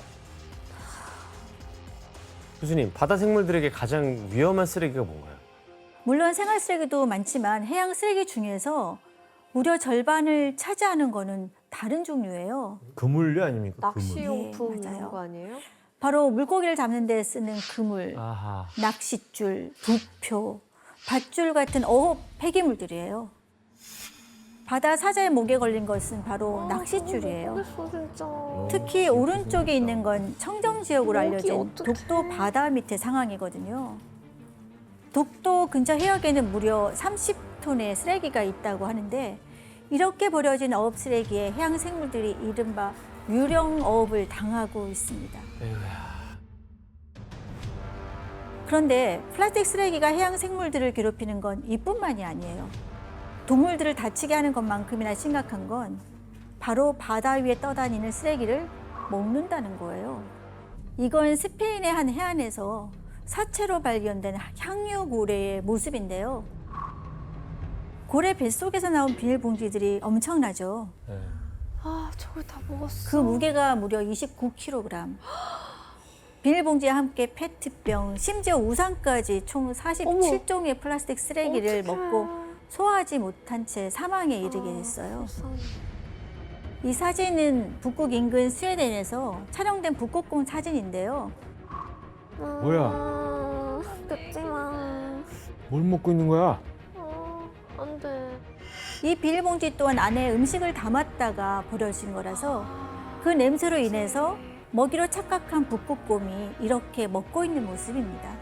교수님, 바다 생물들에게 가장 위험한 쓰레기가 뭔가요? 물론 생활 쓰레기도 많지만 해양 쓰레기 중에서 무려 절반을 차지하는 거는 다른 종류예요. 그물류 아닙니까? 낚시용품 네, 맞아요. 이런 거 아니에요? 바로 물고기를 잡는 데 쓰는 그물, 아하. 낚싯줄, 부표, 밧줄 같은 어업 폐기물들이에요. 바다 사자의 목에 걸린 것은 바로 낚싯줄이에요. 모르겠어, 진짜. 특히 오른쪽에 있는 건 청정 지역으로 여기 알려진 어떡해. 독도 바다 밑의 상황이거든요. 독도 근처 해역에는 무려 30톤의 쓰레기가 있다고 하는데 이렇게 버려진 어업 쓰레기에 해양 생물들이 이른바 유령 어업을 당하고 있습니다. 그런데 플라스틱 쓰레기가 해양 생물들을 괴롭히는 건 이뿐만이 아니에요. 동물들을 다치게 하는 것만큼이나 심각한 건 바로 바다 위에 떠다니는 쓰레기를 먹는다는 거예요. 이건 스페인의 한 해안에서 사체로 발견된 향유고래의 모습인데요. 고래 뱃속에서 나온 비닐봉지들이 엄청나죠. 아, 저걸 다 먹었어. 그 무게가 무려 29kg. 비닐봉지에 함께 페트병, 심지어 우산까지 총 47종의 플라스틱 쓰레기를 어떡해. 먹고 소화하지 못한 채 사망에 이르게 됐어요. 이 사진은 북극 인근 스웨덴에서 촬영된 북극곰 사진인데요. 뭐야? 뜯지 마. 뭘 먹고 있는 거야? 안 돼. 이 비닐봉지 또한 안에 음식을 담았다가 버려진 거라서 그 냄새로 인해서 먹이로 착각한 북극곰이 이렇게 먹고 있는 모습입니다.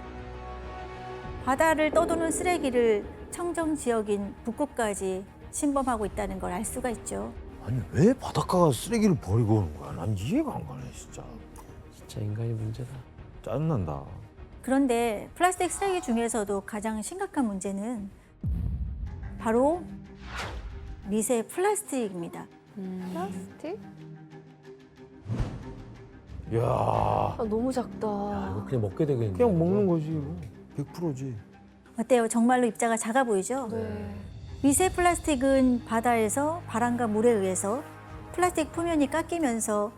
바다를 떠도는 쓰레기를 청정 지역인 북극까지 침범하고 있다는 걸 알 수가 있죠. 아니 왜 바닷가가 쓰레기를 버리고 오는 거야? 난 이해가 안 가네 진짜. 진짜 인간이 문제다. 짜증난다. 그런데 플라스틱 쓰레기 중에서도 가장 심각한 문제는 바로 미세 플라스틱입니다. 플라스틱? 야, 아, 너무 작다. 이거 그냥 먹게 되겠네. 그냥 먹는 거지 이거. 100%지. 어때요? 정말로 입자가 작아 보이죠? 네. 미세 플라스틱은 바다에서 바람과 물에 의해서 플라스틱 표면이 깎이면서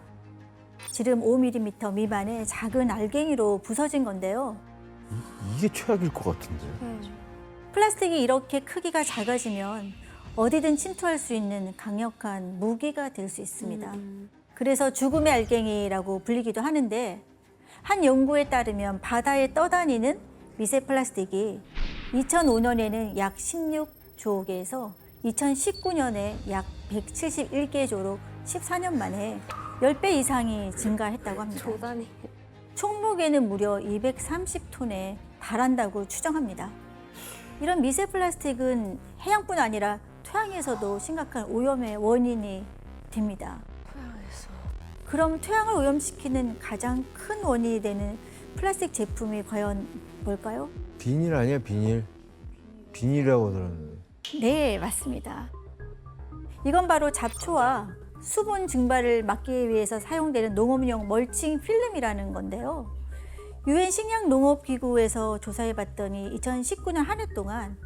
지름 5mm 미만의 작은 알갱이로 부서진 건데요. 이게 최악일 것 같은데. 플라스틱이 이렇게 크기가 작아지면 어디든 침투할 수 있는 강력한 무기가 될 수 있습니다. 그래서 죽음의 알갱이라고 불리기도 하는데 한 연구에 따르면 바다에 떠다니는 미세 플라스틱이 2005년에는 약 16조 개에서 2019년에 약 171개 조로 14년 만에 10배 이상이 증가했다고 합니다. 조단이. 총무게는 무려 230톤에 달한다고 추정합니다. 이런 미세 플라스틱은 해양뿐 아니라 토양에서도 심각한 오염의 원인이 됩니다. 토양에서. 그럼 토양을 오염시키는 가장 큰 원인이 되는 플라스틱 제품이 과연 뭘까요? 비닐 아니야 비닐? 비닐이라고 들었는데. 네, 맞습니다. 이건 바로 잡초와 수분 증발을 막기 위해서 사용되는 농업용 멀칭 필름이라는 건데요. 유엔 식량농업기구에서 조사해봤더니 2019년 한 해 동안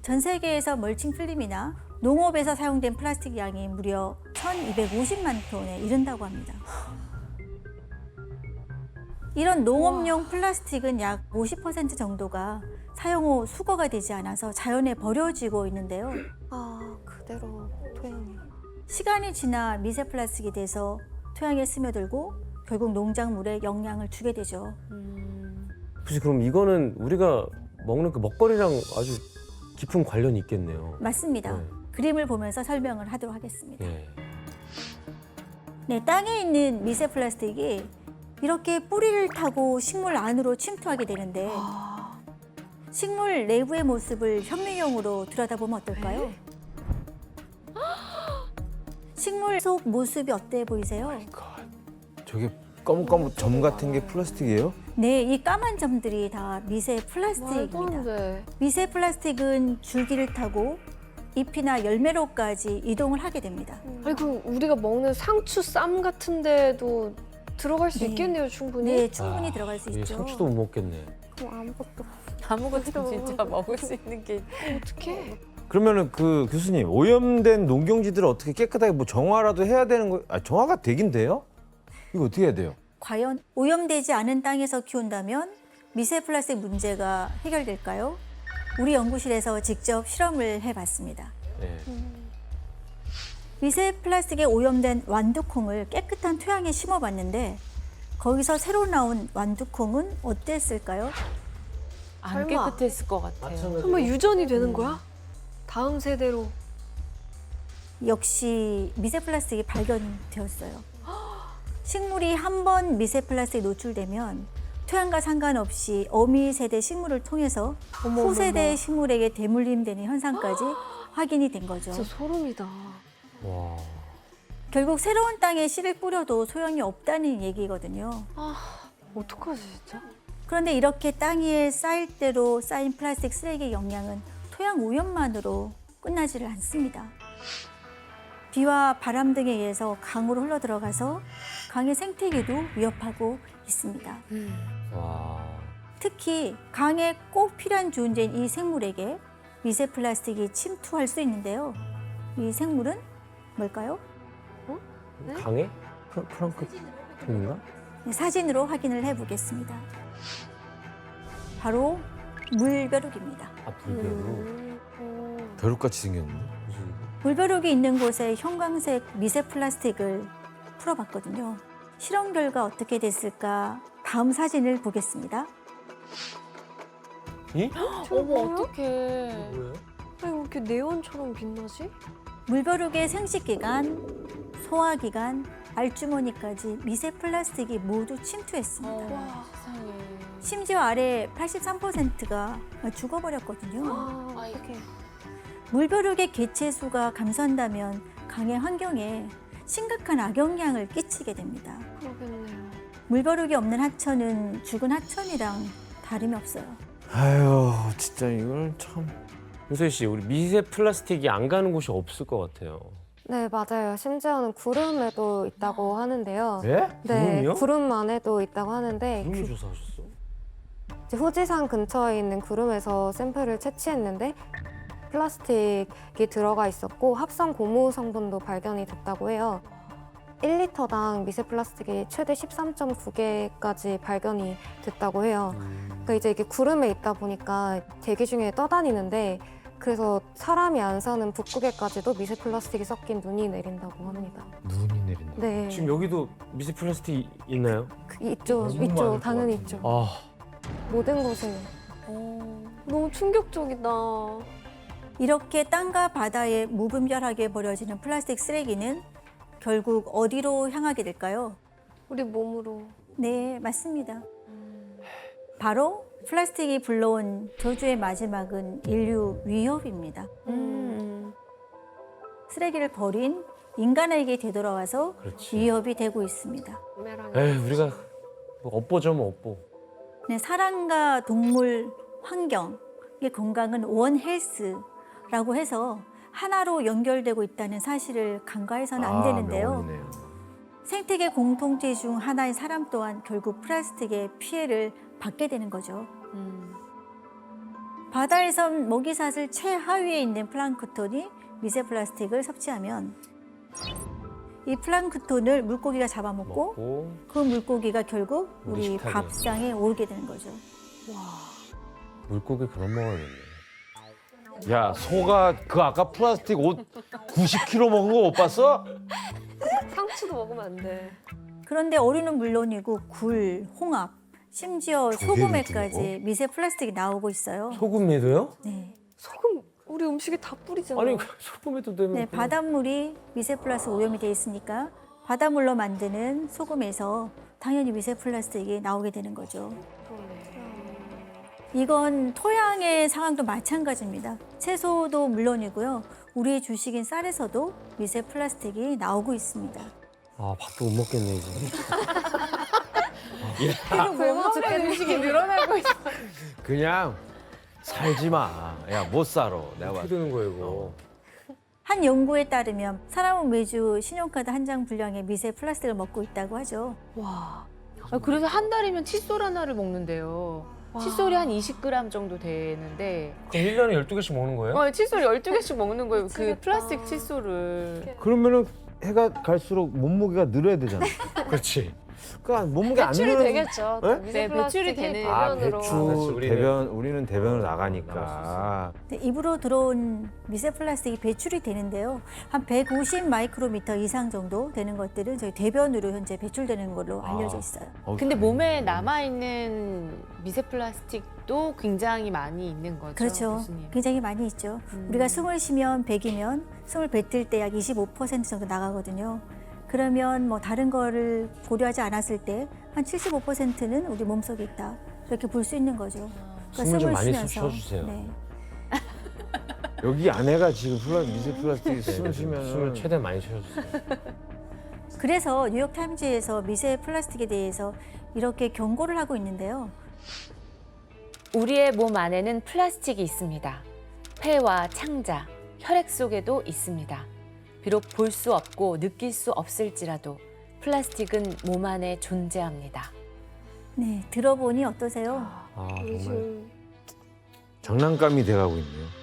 전 세계에서 멀칭 필름이나 농업에서 사용된 플라스틱 양이 무려 1,250만 톤에 이른다고 합니다. 이런 농업용 플라스틱은 약 50% 정도가 사용 후 수거가 되지 않아서 자연에 버려지고 있는데요. 아, 그대로 토양에. 시간이 지나 미세 플라스틱이 돼서 토양에 스며들고 결국 농작물에 영향을 주게 되죠. 혹시 그럼 이거는 우리가 먹는 그 먹거리랑 아주 깊은 관련이 있겠네요. 맞습니다. 네. 그림을 보면서 설명을 하도록 하겠습니다. 예. 네, 땅에 있는 미세 플라스틱이 이렇게 뿌리를 타고 식물 안으로 침투하게 되는데 식물 내부의 모습을 현미경으로 들여다보면 어떨까요? 식물 속 모습이 어때 보이세요? 저게 검은 점 같은 게 플라스틱이에요? 네, 이 까만 점들이 다 미세 말도 안 플라스틱입니다. 돼. 미세 플라스틱은 줄기를 타고 잎이나 열매로까지 이동을 하게 됩니다. 아니 그럼 우리가 먹는 상추 쌈 같은 데도 들어갈 수 네. 있겠네요, 충분히. 네, 충분히 들어갈 수 이 있죠. 상추도 못 먹겠네. 그럼 아무것도. 아무것도 진짜 먹을 수 있는 게 어떡해? 그러면은 그 교수님 오염된 농경지들을 어떻게 깨끗하게 뭐 정화라도 해야 되는 거? 아, 정화가 되긴 돼요? 이거 어떻게 해야 돼요? 과연 오염되지 않은 땅에서 키운다면 미세 플라스틱 문제가 해결될까요? 우리 연구실에서 직접 실험을 해봤습니다. 예. 미세 플라스틱에 오염된 완두콩을 깨끗한 토양에 심어봤는데 거기서 새로 나온 완두콩은 어땠을까요? 안 설마. 깨끗했을 것 같아요. 설마 유전이 되는 거야? 다음 세대로. 역시 미세 플라스틱이 발견되었어요. 식물이 한 번 미세 플라스틱 노출되면 토양과 상관없이 어미 세대 식물을 통해서 후세대 식물에게 대물림되는 현상까지 확인이 된 거죠. 진짜 소름이다. 와. 결국 새로운 땅에 씨를 뿌려도 소용이 없다는 얘기거든요. 어떡하지 진짜? 그런데 이렇게 땅 위에 쌓일 대로 쌓인 플라스틱 쓰레기의 영향은 토양 오염만으로 끝나지를 않습니다. 비와 바람 등에 의해서 강으로 흘러들어가서 강의 생태계도 위협하고 있습니다. 와. 특히 강에 꼭 필요한 존재인 이 생물에게 미세 플라스틱이 침투할 수 있는데요. 이 생물은 뭘까요? 강에? 프랑크톤인가? 네, 사진으로 확인을 해보겠습니다. 바로 물벼룩입니다. 아, 불벼루. 벼룩같이 생겼는데. 물벼룩이 있는 곳에 형광색 미세 플라스틱을 풀어봤거든요. 실험 결과 어떻게 됐을까? 다음 사진을 보겠습니다. 어머 어떡해. 왜 이렇게 네온처럼 빛나지? 물벼룩의 생식기관, 소화기관, 알주머니까지 미세 플라스틱이 모두 침투했습니다. 와 세상에. 심지어 아래 83%가 죽어버렸거든요. 어떡해. 물벼룩의 개체수가 감소한다면 강의 환경에 심각한 악영향을 끼치게 됩니다. 그러겠네요. 물벼룩이 없는 하천은 죽은 하천이랑 다름이 없어요. 아유, 진짜 이걸 참. 윤소희 씨, 우리 미세 플라스틱이 안 가는 곳이 없을 것 같아요. 네, 맞아요. 심지어는 구름에도 있다고 하는데요. 예? 네, 구름이요? 구름 안에도 있다고 하는데 구름을 조사하셨어? 이제 후지산 근처에 있는 구름에서 샘플을 채취했는데 플라스틱이 들어가 있었고 합성 고무 성분도 발견이 됐다고 해요. 1리터당 미세 플라스틱이 최대 13.9개까지 발견이 됐다고 해요. 그러니까 이제 이게 구름에 있다 보니까 대기 중에 떠다니는데 그래서 사람이 안 사는 북극에까지도 미세 플라스틱이 섞인 눈이 내린다고 합니다. 눈이 내린다. 네, 지금 여기도 미세 플라스틱 있나요? 있죠, 있죠, 당연히 있죠. 아, 모든 곳에. 너무 충격적이다. 이렇게 땅과 바다에 무분별하게 버려지는 플라스틱 쓰레기는 결국 어디로 향하게 될까요? 우리 몸으로. 네, 맞습니다. 바로 플라스틱이 불러온 저주의 마지막은 인류 위협입니다. 쓰레기를 버린 인간에게 되돌아와서 그렇지. 위협이 되고 있습니다. 에이, 우리가 뭐 업보죠, 업보. 네, 사람과 동물, 환경, 의 건강은 원 헬스라고 해서 하나로 연결되고 있다는 사실을 간과해서는 안 되는데요. 명언이네요. 생태계 공통체 중 하나인 사람 또한 결국 플라스틱의 피해를 받게 되는 거죠. 바다에선 먹이사슬 최하위에 있는 플랑크톤이 미세 플라스틱을 섭취하면 이 플랑크톤을 물고기가 잡아먹고 먹고 그 물고기가 결국 우리 우리 식탁에. 밥상에 오르게 되는 거죠. 물고기 그만 먹어야겠네. 야, 소가 그 아까 플라스틱 옷 90kg 먹은 거 못 봤어? 상추도 먹으면 안 돼. 그런데 어류는 물론이고 굴, 홍합, 심지어 소금에까지 미세 플라스틱이 나오고 있어요. 소금에도요? 네. 소금 우리 음식에 다 뿌리잖아. 아니 소금에도 되면 네, 바닷물이 미세 플라스틱 오염이 돼 있으니까 바닷물로 만드는 소금에서 당연히 미세 플라스틱이 나오게 되는 거죠. 이건 토양의 상황도 마찬가지입니다. 채소도 물론이고요. 우리의 주식인 쌀에서도 미세 플라스틱이 나오고 있습니다. 아 밥도 못 먹겠네 이제. 굶어 죽겠는 음식이 늘어나고 있어. 그냥 살지 마. 야, 못 살아. 내가 어떻게 봤을 되는 거예요 이거? 한 연구에 따르면 사람은 매주 신용카드 한 장 분량의 미세 플라스틱을 먹고 있다고 하죠. 와. 그래서 한 달이면 칫솔 하나를 먹는데요. 칫솔이 한 20g 정도 되는데 그럼 1년에 12개씩 먹는 거예요? 칫솔 12개씩 먹는 거예요. 그 플라스틱 칫솔을. 그러면은 해가 갈수록 몸무게가 늘어야 되잖아. 그렇지. 그러니까 몸무게 안 배출이 늘어는 되겠죠. 네? 네, 배출이 되는 대변으로. 배출, 우리는- 대변, 우리는 대변으로 나가니까. 근데 입으로 들어온 미세 플라스틱이 배출이 되는데요. 한 150 마이크로미터 이상 정도 되는 것들은 저희 대변으로 현재 배출되는 걸로 알려져 있어요. 근데 몸에 남아있는 미세 플라스틱도 굉장히 많이 있는 거죠. 그렇죠. 교수님. 굉장히 많이 있죠. 우리가 숨을 쉬면 100이면 숨을 뱉을 때 약 25% 정도 나가거든요. 그러면 뭐 다른 거를 고려하지 않았을 때 한 75%는 우리 몸속에 있다. 이렇게 볼 수 있는 거죠. 숨을 좀 많이 쉬어주세요. 네. 여기 안에가 지금 미세 플라스틱이 숨을 쉬면 숨을 최대한 많이 쉬어주세요. 그래서 뉴욕타임즈에서 미세 플라스틱에 대해서 이렇게 경고를 하고 있는데요. 우리의 몸 안에는 플라스틱이 있습니다. 폐와 창자, 혈액 속에도 있습니다. 비록 볼 수 없고 느낄 수 없을지라도 플라스틱은 몸 안에 존재합니다. 네, 들어보니 어떠세요? 아, 정말 장난감이 돼가고 있네요.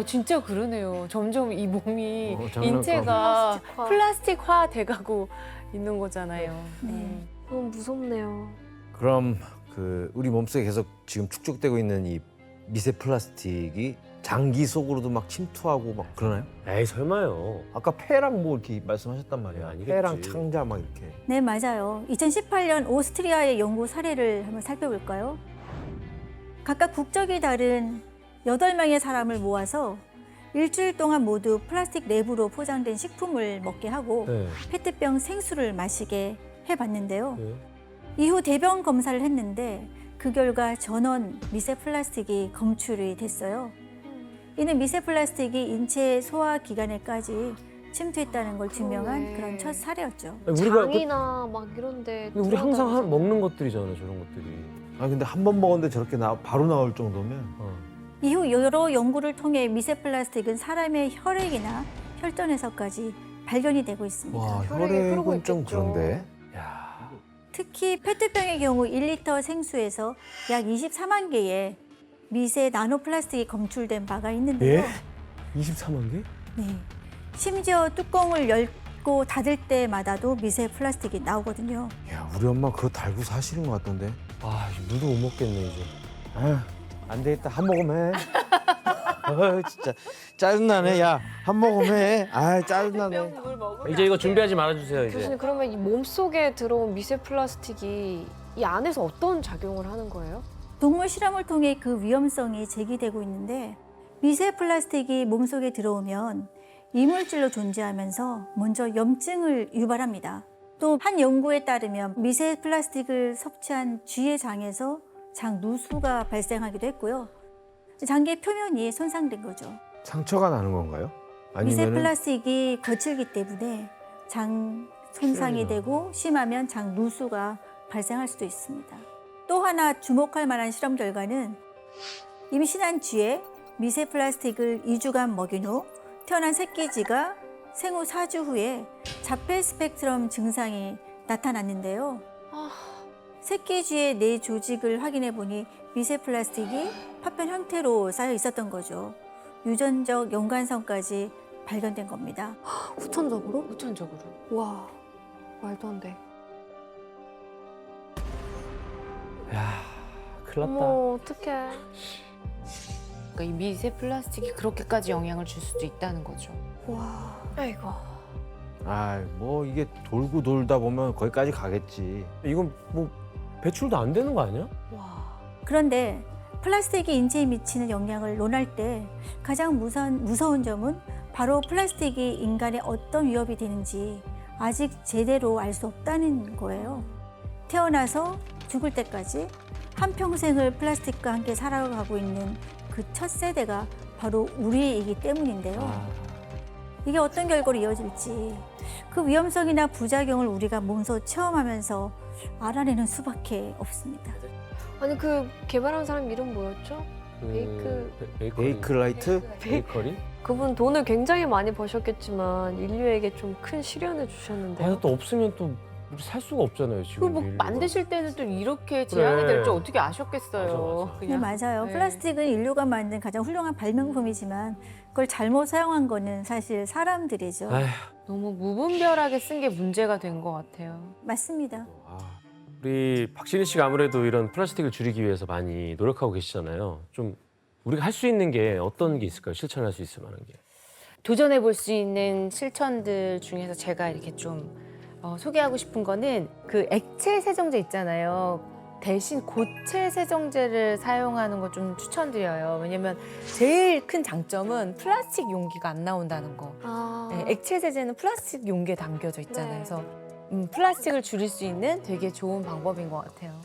진짜 그러네요. 점점 이 몸이 장난감. 인체가 플라스틱화. 플라스틱화 돼가고 있는 거잖아요. 네. 너무 무섭네요. 그럼 그 우리 몸속에 계속 지금 축적되고 있는 이 미세 플라스틱이 장기 속으로도 막 침투하고 막 그러나요? 에이 설마요. 아까 폐랑 뭐 이렇게 말씀하셨단 말이에요. 아니겠지. 폐랑 창자 막 이렇게. 네, 맞아요. 2018년 오스트리아의 연구 사례를 한번 살펴볼까요? 각각 국적이 다른 8명의 사람을 모아서 일주일 동안 모두 플라스틱 랩으로 포장된 식품을 먹게 하고 네. 페트병 생수를 마시게 해봤는데요. 네. 이후 대변 검사를 했는데 그 결과 전원 미세 플라스틱이 검출이 됐어요. 이는 미세 플라스틱이 인체 소화 기관에까지 침투했다는 걸 증명한 그러네. 그런 첫 사례였죠. 아니, 우리가 장이나 막 이런데. 우리 항상 먹는 것들이잖아요 저런 것들이. 아 근데 한 번 먹었는데 저렇게 바로 나올 정도면 이후 여러 연구를 통해 미세 플라스틱은 사람의 혈액이나 혈전에서까지 발견이 되고 있습니다. 와 혈액이 흐르고 혈액은 좀 있겠죠. 그런데. 특히 페트병의 경우 1리터 생수에서 약 24만 개의 미세 나노 플라스틱이 검출된 바가 있는데요. 24만 개? 네. 심지어 뚜껑을 열고 닫을 때마다도 미세 플라스틱이 나오거든요. 야 우리 엄마 그거 달고 사시는 것 같던데. 아 물도 못 먹겠네 이제. 안 되겠다. 한 모금 해. 진짜 짜증나네. 야 한 모금 해. 아 짜증나네. 이제 이거 준비하지 말아주세요 이제. 교수님 그러면 이 몸속에 들어온 미세 플라스틱이 이 안에서 어떤 작용을 하는 거예요? 동물 실험을 통해 그 위험성이 제기되고 있는데 미세 플라스틱이 몸속에 들어오면 이물질로 존재하면서 먼저 염증을 유발합니다. 또 한 연구에 따르면 미세 플라스틱을 섭취한 쥐의 장에서 장 누수가 발생하기도 했고요. 장의 표면이 손상된 거죠. 상처가 나는 건가요? 미세 아니면은 플라스틱이 거칠기 때문에 장 손상이 되고 심하면 장 누수가 발생할 수도 있습니다. 또 하나 주목할 만한 실험 결과는 임신한 쥐에 미세 플라스틱을 2주간 먹인 후 태어난 새끼쥐가 생후 4주 후에 자폐 스펙트럼 증상이 나타났는데요. 새끼쥐의 뇌 조직을 확인해 보니 미세 플라스틱이 파편 형태로 쌓여 있었던 거죠. 유전적 연관성까지 발견된 겁니다. 후천적으로? 후천적으로. 와, 말도 안 돼. 야, 큰일 났다. 어머, 어떡해. 그러니까 이 미세 플라스틱이 그렇게까지 영향을 줄 수도 있다는 거죠. 와, 아이고. 아, 뭐 이게 돌고 돌다 보면 거기까지 가겠지. 이건 뭐 배출도 안 되는 거 아니야? 그런데 플라스틱이 인체에 미치는 영향을 논할 때 가장 무서운 점은 바로 플라스틱이 인간에 어떤 위협이 되는지 아직 제대로 알 수 없다는 거예요. 태어나서 죽을 때까지 한평생을 플라스틱과 함께 살아가고 있는 그 첫 세대가 바로 우리이기 때문인데요. 이게 어떤 결과로 이어질지 그 위험성이나 부작용을 우리가 몸소 체험하면서 알아내는 수밖에 없습니다. 아니, 그 개발한 사람 이름 뭐였죠? 베이클라이트? 베이커리? 그분 돈을 굉장히 많이 버셨겠지만 인류에게 좀 큰 시련을 주셨는데요. 아, 또 없으면 또 우리 살 수가 없잖아요, 지금. 그뭐 인류가. 만드실 때는 또 이렇게 제한이 될 줄 어떻게 아셨겠어요. 네, 맞아요. 네. 플라스틱은 인류가 만든 가장 훌륭한 발명품이지만 그걸 잘못 사용한 거는 사실 사람들이죠. 너무 무분별하게 쓴 게 문제가 된 것 같아요. 맞습니다. 우리 박신희 씨가 아무래도 이런 플라스틱을 줄이기 위해서 많이 노력하고 계시잖아요. 좀 우리가 할 수 있는 게 어떤 게 있을까요? 실천할 수 있을 만한 게. 도전해 볼 수 있는 실천들 중에서 제가 이렇게 좀 소개하고 싶은 거는 그 액체 세정제 있잖아요. 대신 고체 세정제를 사용하는 거 좀 추천드려요. 왜냐면 제일 큰 장점은 플라스틱 용기가 안 나온다는 거. 네, 액체 세제는 플라스틱 용기에 담겨져 있잖아요. 그래서 플라스틱을 줄일 수 있는 되게 좋은 방법인 것 같아요.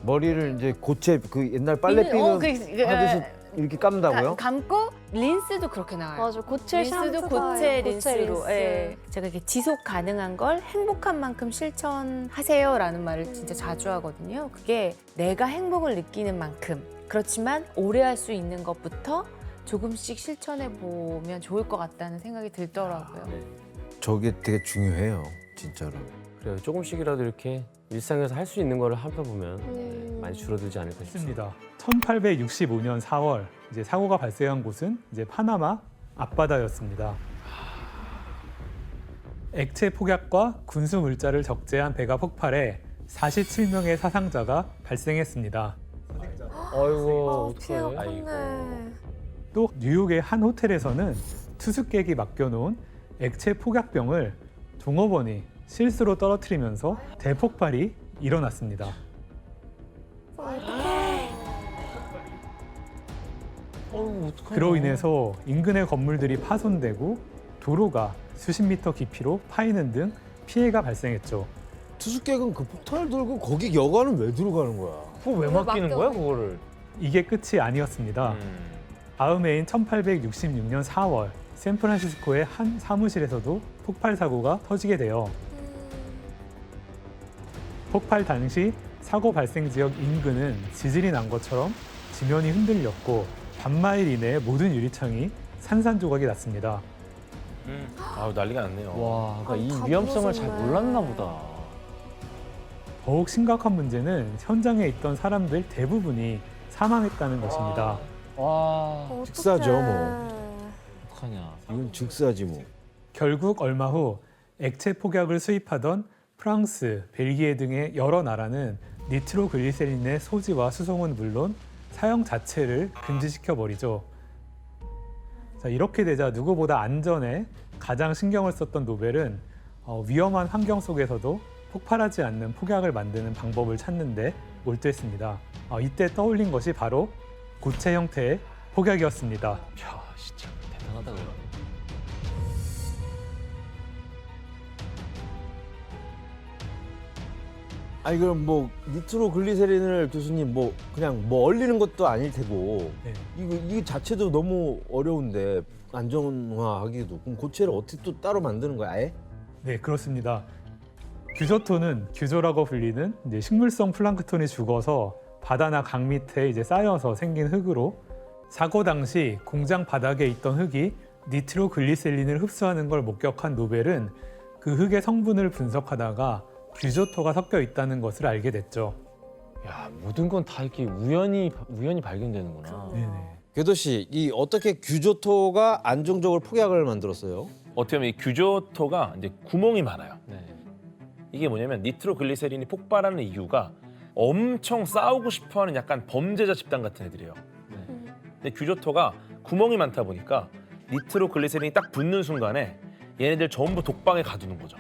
머리를 이제 고체 그 옛날 빨래 피는 하듯이 이렇게 감다고요? 감고 린스도 그렇게 나와요. 맞아, 고체 린스도 샴푸가 고체 고체 린스로. 린스. 예. 제가 이렇게 지속 가능한 걸 행복한 만큼 실천하세요라는 말을 진짜 자주 하거든요. 그게 내가 행복을 느끼는 만큼 그렇지만 오래 할 수 있는 것부터 조금씩 실천해 보면 좋을 것 같다는 생각이 들더라고요. 저게 되게 중요해요, 진짜로. 그래요. 조금씩이라도 이렇게 일상에서 할 수 있는 거를 하다 보면 많이 줄어들지 않을까 싶습니다. 있습니다. 1865년 4월 이제 사고가 발생한 곳은 이제 파나마 앞바다였습니다. 액체 폭약과 군수 물자를 적재한 배가 폭발해 47명의 사상자가 발생했습니다. 아이고, 어떡해. 또 뉴욕의 한 호텔에서는 투숙객이 맡겨놓은 액체 폭약병을 종업원이 실수로 떨어뜨리면서 대폭발이 일어났습니다. 그로 인해서 인근의 건물들이 파손되고 도로가 수십 미터 깊이로 파이는 등 피해가 발생했죠. 투숙객은 그 폭탄을 들고 거기 여관은 왜 들어가는 거야? 그거 왜 맡기는 거야, 그거를? 이게 끝이 아니었습니다. 다음 해인 1866년 4월 샌프란시스코의 한 사무실에서도 폭발 사고가 터지게 돼요. 폭발 당시 사고 발생 지역 인근은 지진이 난 것처럼 지면이 흔들렸고 반마일 이내에 모든 유리창이 산산조각이 났습니다. 아우, 난리가 났네요. 와, 그러니까 이 위험성을 잘 몰랐나 보다. 더욱 심각한 문제는 현장에 있던 사람들 대부분이 사망했다는 것입니다. 와, 즉사죠, 뭐. 어떡하냐. 이건 즉사지 뭐. 결국 얼마 후 액체 폭약을 수입하던 프랑스, 벨기에 등의 여러 나라는 니트로글리세린의 소지와 수송은 물론 사용 자체를 금지시켜버리죠. 자, 이렇게 되자 누구보다 안전에 가장 신경을 썼던 노벨은 위험한 환경 속에서도 폭발하지 않는 폭약을 만드는 방법을 찾는데 몰두했습니다. 이때 떠올린 것이 바로 고체 형태의 폭약이었습니다. 야, 진짜 대단하다. 그거. 아니 그럼 뭐 니트로글리세린을 교수님 뭐 그냥 뭐 얼리는 것도 아닐 테고 네. 이거 자체도 너무 어려운데 안전화하기도 그럼 고체를 어떻게 또 따로 만드는 거야 아예? 네, 그렇습니다. 규조토는 규조라고 불리는 이제 식물성 플랑크톤이 죽어서 바다나 강 밑에 이제 쌓여서 생긴 흙으로 사고 당시 공장 바닥에 있던 흙이 니트로글리세린을 흡수하는 걸 목격한 노벨은 그 흙의 성분을 분석하다가 규조토가 섞여 있다는 것을 알게 됐죠. 야, 모든 건 다 이렇게 우연히 발견되는구나. 네네. 궤도 씨, 이 어떻게 규조토가 안정적으로 폭약을 만들었어요? 어떻게 보면 이 규조토가 이제 구멍이 많아요. 이게 뭐냐면 니트로글리세린이 폭발하는 이유가 엄청 싸우고 싶어하는 약간 범죄자 집단 같은 애들이에요. 근데 규조토가 구멍이 많다 보니까 니트로글리세린이 딱 붙는 순간에 얘네들 전부 독방에 가두는 거죠.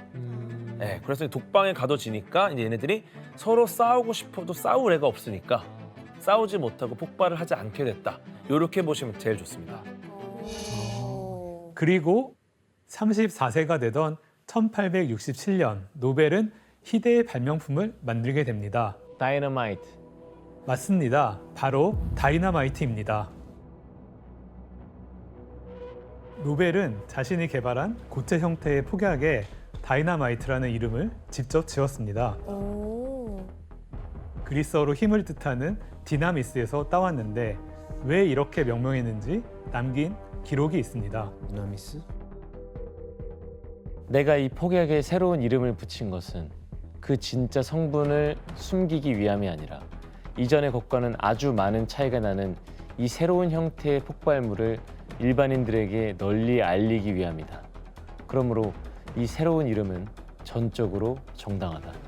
네, 그래서 독방에 가둬지니까 이제 얘네들이 서로 싸우고 싶어도 싸울 애가 없으니까 싸우지 못하고 폭발을 하지 않게 됐다. 이렇게 보시면 제일 좋습니다. 그리고 34세가 되던 1867년 노벨은 희대의 발명품을 만들게 됩니다. 다이너마이트. 맞습니다. 바로 다이너마이트입니다. 노벨은 자신이 개발한 고체 형태의 폭약에 다이너마이트라는 이름을 직접 지었습니다. 그리스어로 힘을 뜻하는 디나미스에서 따왔는데 왜 이렇게 명명했는지 남긴 기록이 있습니다. 디나미스? 내가 이 폭약에 새로운 이름을 붙인 것은 그 진짜 성분을 숨기기 위함이 아니라 이전의 것과는 아주 많은 차이가 나는 이 새로운 형태의 폭발물을 일반인들에게 널리 알리기 위함이다. 그러므로 이 새로운 이름은 전적으로 정당하다.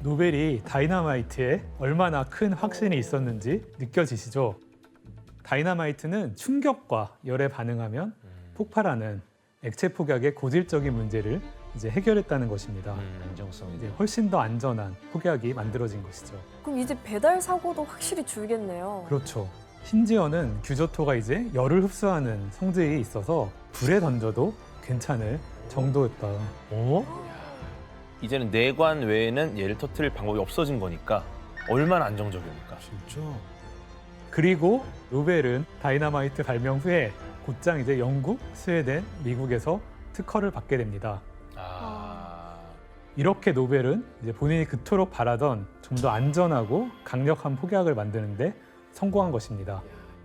노벨이 다이너마이트에 얼마나 큰 확신이 있었는지 느껴지시죠? 다이너마이트는 충격과 열에 반응하면 폭발하는 액체 폭약의 고질적인 문제를 이제 해결했다는 것입니다. 안정성이 이제 훨씬 더 안전한 폭약이 만들어진 것이죠. 그럼 이제 배달 사고도 확실히 줄겠네요. 그렇죠. 심지어는 규조토가 이제 열을 흡수하는 성질이 있어서 불에 던져도 괜찮을 정도였다. 이제는 내관 외에는 얘를 터뜨릴 방법이 없어진 거니까 얼마나 안정적입니까? 진짜? 그리고 노벨은 다이너마이트 발명 후에 곧장 이제 영국, 스웨덴, 미국에서 특허를 받게 됩니다. 이렇게 노벨은 이제 본인이 그토록 바라던 좀 더 안전하고 강력한 폭약을 만드는데 성공한 것입니다.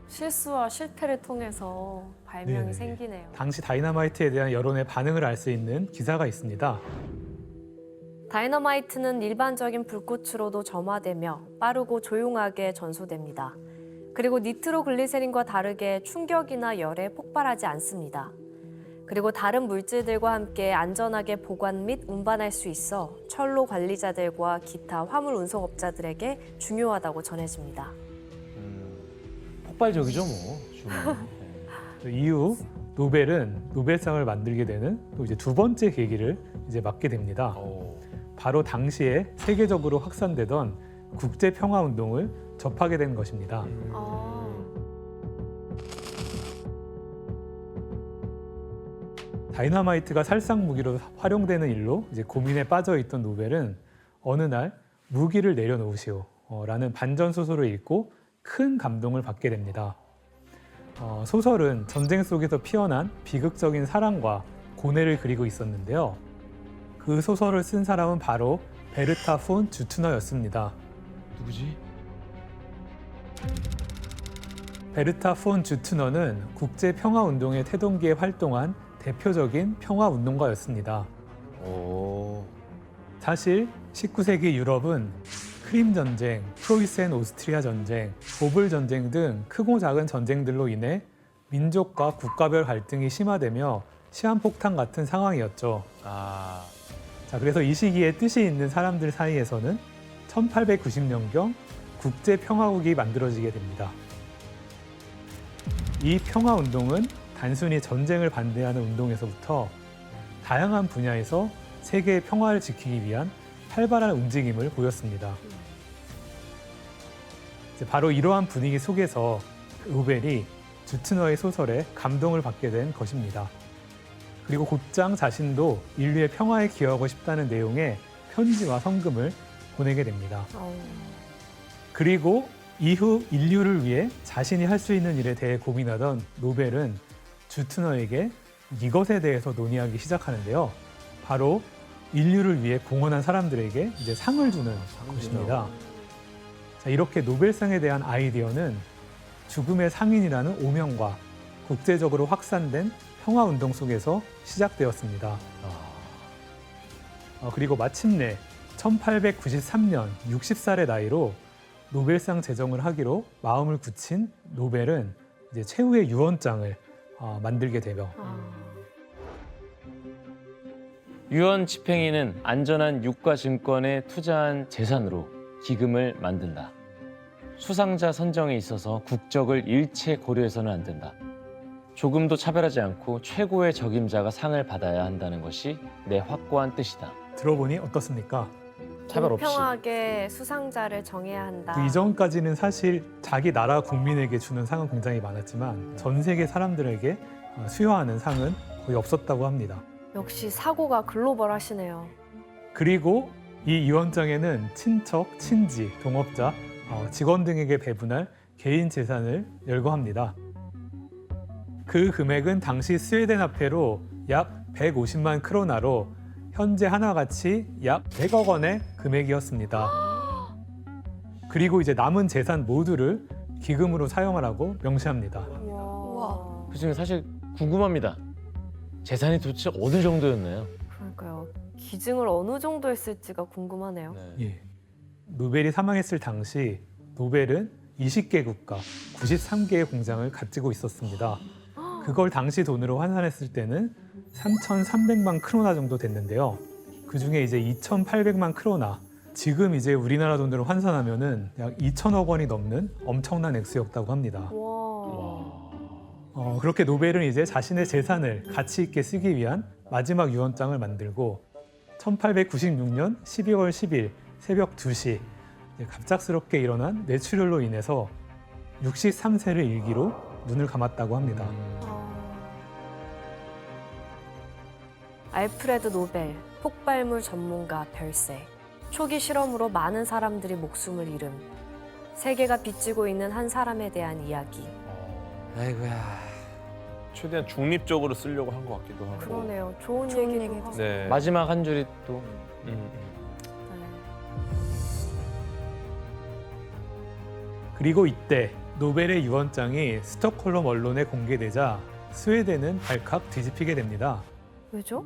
실수와 실패를 통해서 발명이 네네네. 생기네요. 당시 다이너마이트에 대한 여론의 반응을 알 수 있는 기사가 있습니다. 다이너마이트는 일반적인 불꽃으로도 점화되며 빠르고 조용하게 전소됩니다. 그리고 니트로글리세린과 다르게 충격이나 열에 폭발하지 않습니다. 그리고 다른 물질들과 함께 안전하게 보관 및 운반할 수 있어 철로 관리자들과 기타 화물 운송업자들에게 중요하다고 전해집니다. 폭발적이죠, 뭐. 이후 노벨은 노벨상을 만들게 되는 또 이제 두 번째 계기를 이제 맞게 됩니다. 바로 당시에 세계적으로 확산되던 국제 평화 운동을 접하게 된 것입니다. 다이너마이트가 살상 무기로 활용되는 일로 이제 고민에 빠져 있던 노벨은 어느 날 무기를 내려놓으시오라는 반전 소설을 읽고 큰 감동을 받게 됩니다. 소설은 전쟁 속에서 피어난 비극적인 사랑과 고뇌를 그리고 있었는데요. 그 소설을 쓴 사람은 바로 베르타 폰 주트너였습니다. 누구지? 베르타 폰 주트너는 국제 평화 운동의 태동기에 활동한 대표적인 평화 운동가였습니다. 사실 19세기 유럽은 크림 전쟁, 프로이센 오스트리아 전쟁, 보블 전쟁 등 크고 작은 전쟁들로 인해 민족과 국가별 갈등이 심화되며 시한폭탄 같은 상황이었죠. 자, 그래서 이 시기에 뜻이 있는 사람들 사이에서는 1890년경 국제평화국이 만들어지게 됩니다. 이 평화운동은 단순히 전쟁을 반대하는 운동에서부터 다양한 분야에서 세계의 평화를 지키기 위한 활발한 움직임을 보였습니다. 바로 이러한 분위기 속에서 노벨이 주트너의 소설에 감동을 받게 된 것입니다. 그리고 곧장 자신도 인류의 평화에 기여하고 싶다는 내용의 편지와 성금을 보내게 됩니다. 그리고 이후 인류를 위해 자신이 할 수 있는 일에 대해 고민하던 노벨은 주트너에게 이것에 대해서 논의하기 시작하는데요. 바로 인류를 위해 공헌한 사람들에게 이제 상을 주는 것입니다. 자, 이렇게 노벨상에 대한 아이디어는 죽음의 상인이라는 오명과 국제적으로 확산된 평화운동 속에서 시작되었습니다. 그리고 마침내 1893년 60살의 나이로 노벨상 제정을 하기로 마음을 굳힌 노벨은 이제 최후의 유언장을 만들게 되며 유언 집행인은 안전한 유가 증권에 투자한 재산으로 기금을 만든다. 수상자 선정에 있어서 국적을 일체 고려해서는 안 된다. 조금도 차별하지 않고 최고의 적임자가 상을 받아야 한다는 것이 내 확고한 뜻이다. 들어보니 어떻습니까? 차별 없이. 공평하게 수상자를 정해야 한다. 그 이전까지는 사실 자기 나라 국민에게 주는 상은 굉장히 많았지만 전 세계 사람들에게 수여하는 상은 거의 없었다고 합니다. 역시 사고가 글로벌하시네요. 그리고 이 유언장에는 친척, 친지, 동업자, 직원 등에게 배분할 개인 재산을 열거합니다. 그 금액은 당시 스웨덴 화폐로 약 150만 크로나로 현재 하나가치 약 100억 원의 금액이었습니다. 그리고 이제 남은 재산 모두를 기금으로 사용하라고 명시합니다. 교수님 사실 궁금합니다. 재산이 도대체 어느 정도였나요? 그러니까요. 기증을 어느 정도 했을지가 궁금하네요. 예. 노벨이 사망했을 당시 노벨은 20개 국가 93개의 공장을 가지고 있었습니다. 그걸 당시 돈으로 환산했을 때는 3,300만 크로나 정도 됐는데요. 그중에 이제 2,800만 크로나, 지금 이제 우리나라 돈으로 환산하면은 약 2천억 원이 넘는 엄청난 액수였다고 합니다. 그렇게 노벨은 이제 자신의 재산을 가치 있게 쓰기 위한 마지막 유언장을 만들고 1896년 12월 10일 새벽 2시 갑작스럽게 일어난 뇌출혈로 인해서 63세를 일기로 눈을 감았다고 합니다. 알프레드 노벨, 폭발물 전문가 별세. 초기 실험으로 많은 사람들이 목숨을 잃음. 세계가 빚지고 있는 한 사람에 대한 이야기. 아이고야. 최대한 중립적으로 쓰려고 한 것 같기도 하고. 그러네요. 좋은 얘기도 하고. 네. 마지막 한 줄이 또 그리고 이때 노벨의 유언장이 스톡홀름 언론에 공개되자 스웨덴은 발칵 뒤집히게 됩니다. 왜죠?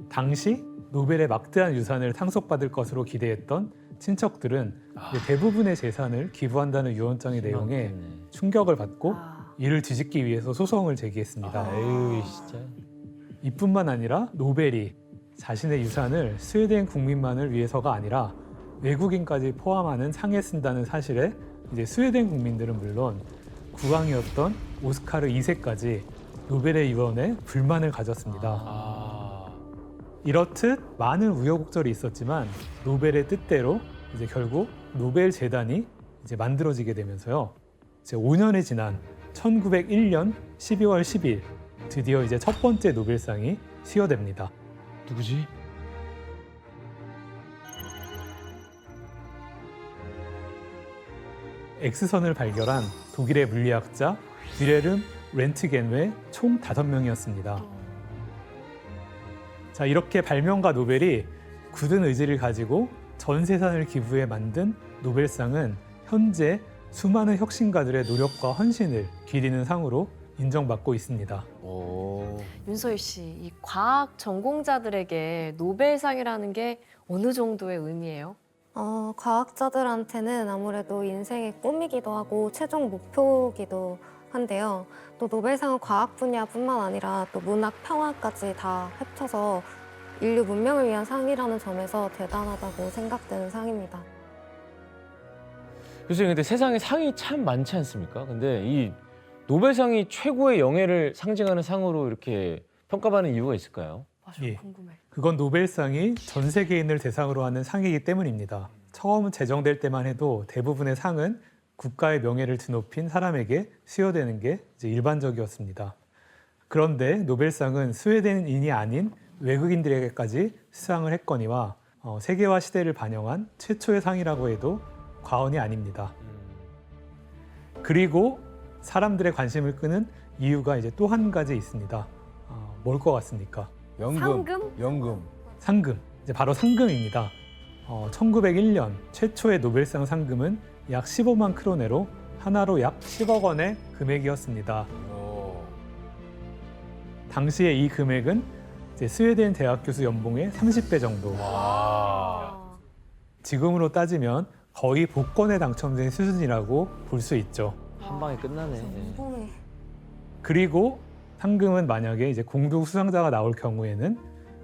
당시 노벨의 막대한 유산을 상속받을 것으로 기대했던 친척들은 대부분의 재산을 기부한다는 유언장의 내용에 충격을 받고 이를 뒤집기 위해서 소송을 제기했습니다. 에이 진짜. 이뿐만 아니라 노벨이 자신의 유산을 스웨덴 국민만을 위해서가 아니라 외국인까지 포함하는 상에 쓴다는 사실에 이제 스웨덴 국민들은 물론 국왕이었던 오스카르 2세까지 노벨의 유언에 불만을 가졌습니다. 이렇듯 많은 우여곡절이 있었지만 노벨의 뜻대로 이제 결국 노벨 재단이 이제 만들어지게 되면서요. 이제 5년이 지난 1901년 12월 10일 드디어 이제 첫 번째 노벨상이 수여됩니다. 누구지? X선을 발견한 독일의 물리학자 윌헬름 렌트겐 외 총 5명이었습니다. 자, 이렇게 발명가 노벨이 굳은 의지를 가지고 전 세상을 기부해 만든 노벨상은 현재 수많은 혁신가들의 노력과 헌신을 기리는 상으로 인정받고 있습니다. 윤서희 씨, 이 과학 전공자들에게 노벨상이라는 게 어느 정도의 의미예요? 과학자들한테는 아무래도 인생의 꿈이기도 하고 최종 목표이기도 한데요. 또 노벨상은 과학 분야뿐만 아니라 또 문학, 평화까지 다 합쳐서 인류 문명을 위한 상이라는 점에서 대단하다고 생각되는 상입니다. 교수님, 근데 세상에 상이 참 많지 않습니까? 근데 이 노벨상이 최고의 영예를 상징하는 상으로 이렇게 평가받는 이유가 있을까요? 예, 그건 노벨상이 전 세계인을 대상으로 하는 상이기 때문입니다. 처음 제정될 때만 해도 대부분의 상은 국가의 명예를 드높인 사람에게 수여되는 게 이제 일반적이었습니다. 그런데 노벨상은 스웨덴인이 아닌 외국인들에게까지 수상을 했거니와 세계화 시대를 반영한 최초의 상이라고 해도 과언이 아닙니다. 그리고 사람들의 관심을 끄는 이유가 이제 또 한 가지 있습니다. 뭘 것 같습니까? 상금? 상금. 이제 바로 상금입니다. 1901년 최초의 노벨상 상금은 약 15만 크로네로 하나로 약 10억 원의 금액이었습니다. 당시에 이 금액은 이제 스웨덴 대학 교수 연봉의 30배 정도. 지금으로 따지면 거의 복권에 당첨된 수준이라고 볼 수 있죠. 한 방에 끝나네. 그리고 상금은 만약에 이제 공동 수상자가 나올 경우에는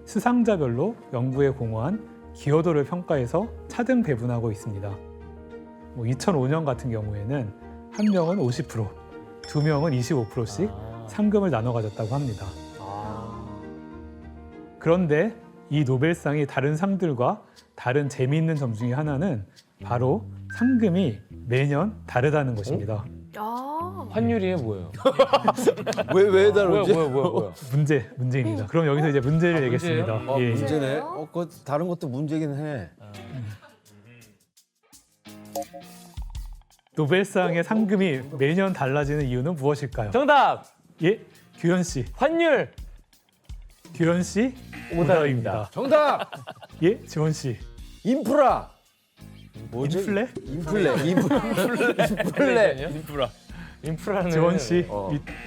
수상자별로 연구에 공헌한 기여도를 평가해서 차등 배분하고 있습니다. 2005년 같은 경우에는 한 명은 50%, 두 명은 25%씩 상금을 나눠 가졌다고 합니다. 그런데 이 노벨상이 다른 상들과 다른 재미있는 점 중에 하나는 바로 상금이 매년 다르다는 것입니다. 환율이에요, 뭐예요? 왜 다르지? 뭐야? 문제입니다. 그럼 여기서 이제 문제를 내겠습니다. 예. 문제네. 그 다른 것도 문제긴 해. 노벨상의 상금이 매년 달라지는 이유는 무엇일까요? 정답! 예, 규현 씨. 환율! 규현 씨 오답입니다. 정답. 예, 지원 씨. 인프라. 뭐지? 인플레? 인프라는 지원 씨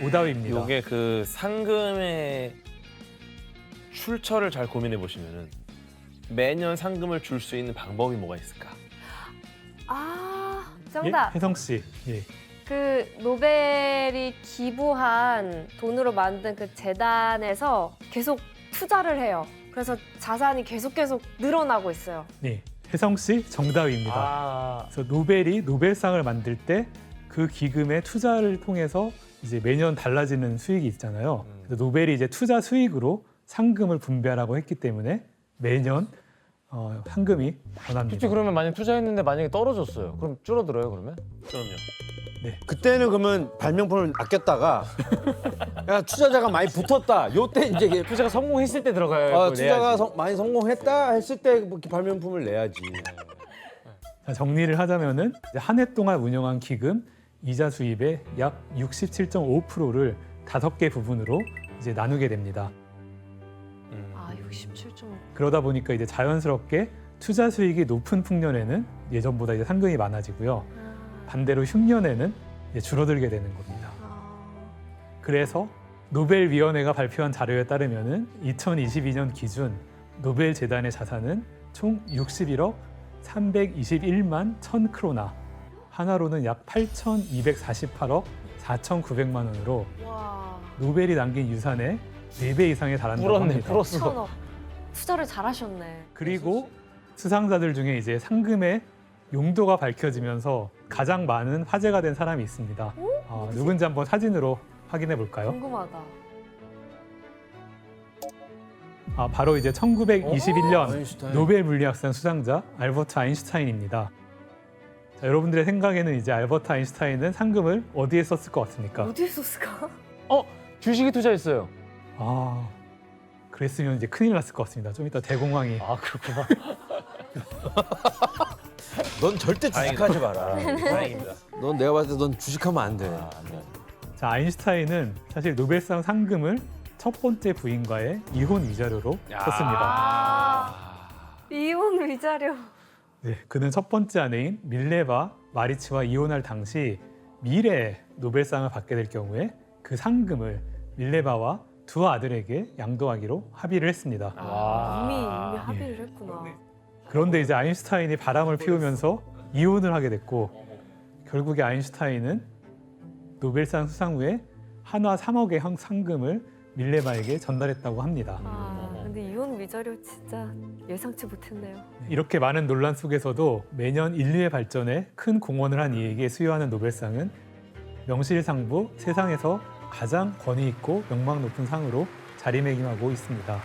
오답입니다. 이게 그 상금의 출처를 잘 고민해 보시면은 매년 상금을 줄 수 있는 방법이 뭐가 있을까? 정답. 예? 혜성 씨. 예. 그 노벨이 기부한 돈으로 만든 그 재단에서 계속 투자를 해요. 그래서 자산이 계속 늘어나고 있어요. 네, 혜성 씨 정답입니다. 그래서 노벨이 노벨상을 만들 때 그 기금의 투자를 통해서 이제 매년 달라지는 수익이 있잖아요. 그래서 노벨이 이제 투자 수익으로 상금을 분배하라고 했기 때문에 매년 상금이 변합니다. 그렇죠. 그러면 만약 투자했는데 만약에 떨어졌어요. 그럼 줄어들어요, 그러면? 그럼요. 네. 그때는 그러면 발명품을 아꼈다가 야, 투자자가 많이 붙었다. 요때 이제 투자가 성공했을 때 들어가요. 투자가 많이 성공했다 했을 때 발명품을 내야지. 자, 정리를 하자면은 한 해 동안 운영한 기금 이자 수입의 약 67.5%를 5개 부분으로 이제 나누게 됩니다. 67.5. 그러다 보니까 이제 자연스럽게 투자 수익이 높은 풍년에는 예전보다 이제 상금이 많아지고요. 반대로 흉년에는 이제 줄어들게 되는 겁니다. 그래서 노벨위원회가 발표한 자료에 따르면은 2022년 기준 노벨 재단의 자산은 총 61억 321만 1,000크로나, 하나로는 약 8,248억 4,900만 원으로 노벨이 남긴 유산의 4배 이상에 달한다고 합니다. 천억. 투자를 잘하셨네. 그리고 수상자들 중에 이제 상금의 용도가 밝혀지면서 가장 많은 화제가 된 사람이 있습니다. 누군지 한번 사진으로 확인해 볼까요? 궁금하다. 바로 이제 1921년 노벨 물리학상 수상자 알버트 아인슈타인입니다. 자, 여러분들의 생각에는 이제 알버트 아인슈타인은 상금을 어디에 썼을 것 같습니까? 어디에 썼을까? 주식에 투자했어요. 그랬으면 이제 큰일 났을 것 같습니다. 좀 이따 대공황이. 그렇구나. 넌 절대 주식하지 마라. 다행입니다. 넌 내가 봤을 때 넌 주식하면 안 돼. 자, 아인슈타인은 사실 노벨상 상금을 첫 번째 부인과의 이혼 위자료로 썼습니다. 이혼 위자료. 네, 그는 첫 번째 아내인 밀레바 마리츠와 이혼할 당시 미래에 노벨상을 받게 될 경우에 그 상금을 밀레바와 두 아들에게 양도하기로 합의를 했습니다. 이미 합의를 했구나. 그런데 이제 아인슈타인이 바람을 피우면서 이혼을 하게 됐고 결국에 아인슈타인은 노벨상 수상 후에 한화 3억의 상금을 밀레바에게 전달했다고 합니다. 근데 이혼 위자료 진짜 예상치 못했네요. 이렇게 많은 논란 속에서도 매년 인류의 발전에 큰 공헌을 한 이에게 수여하는 노벨상은 명실상부 세상에서 가장 권위 있고 명망 높은 상으로 자리매김하고 있습니다.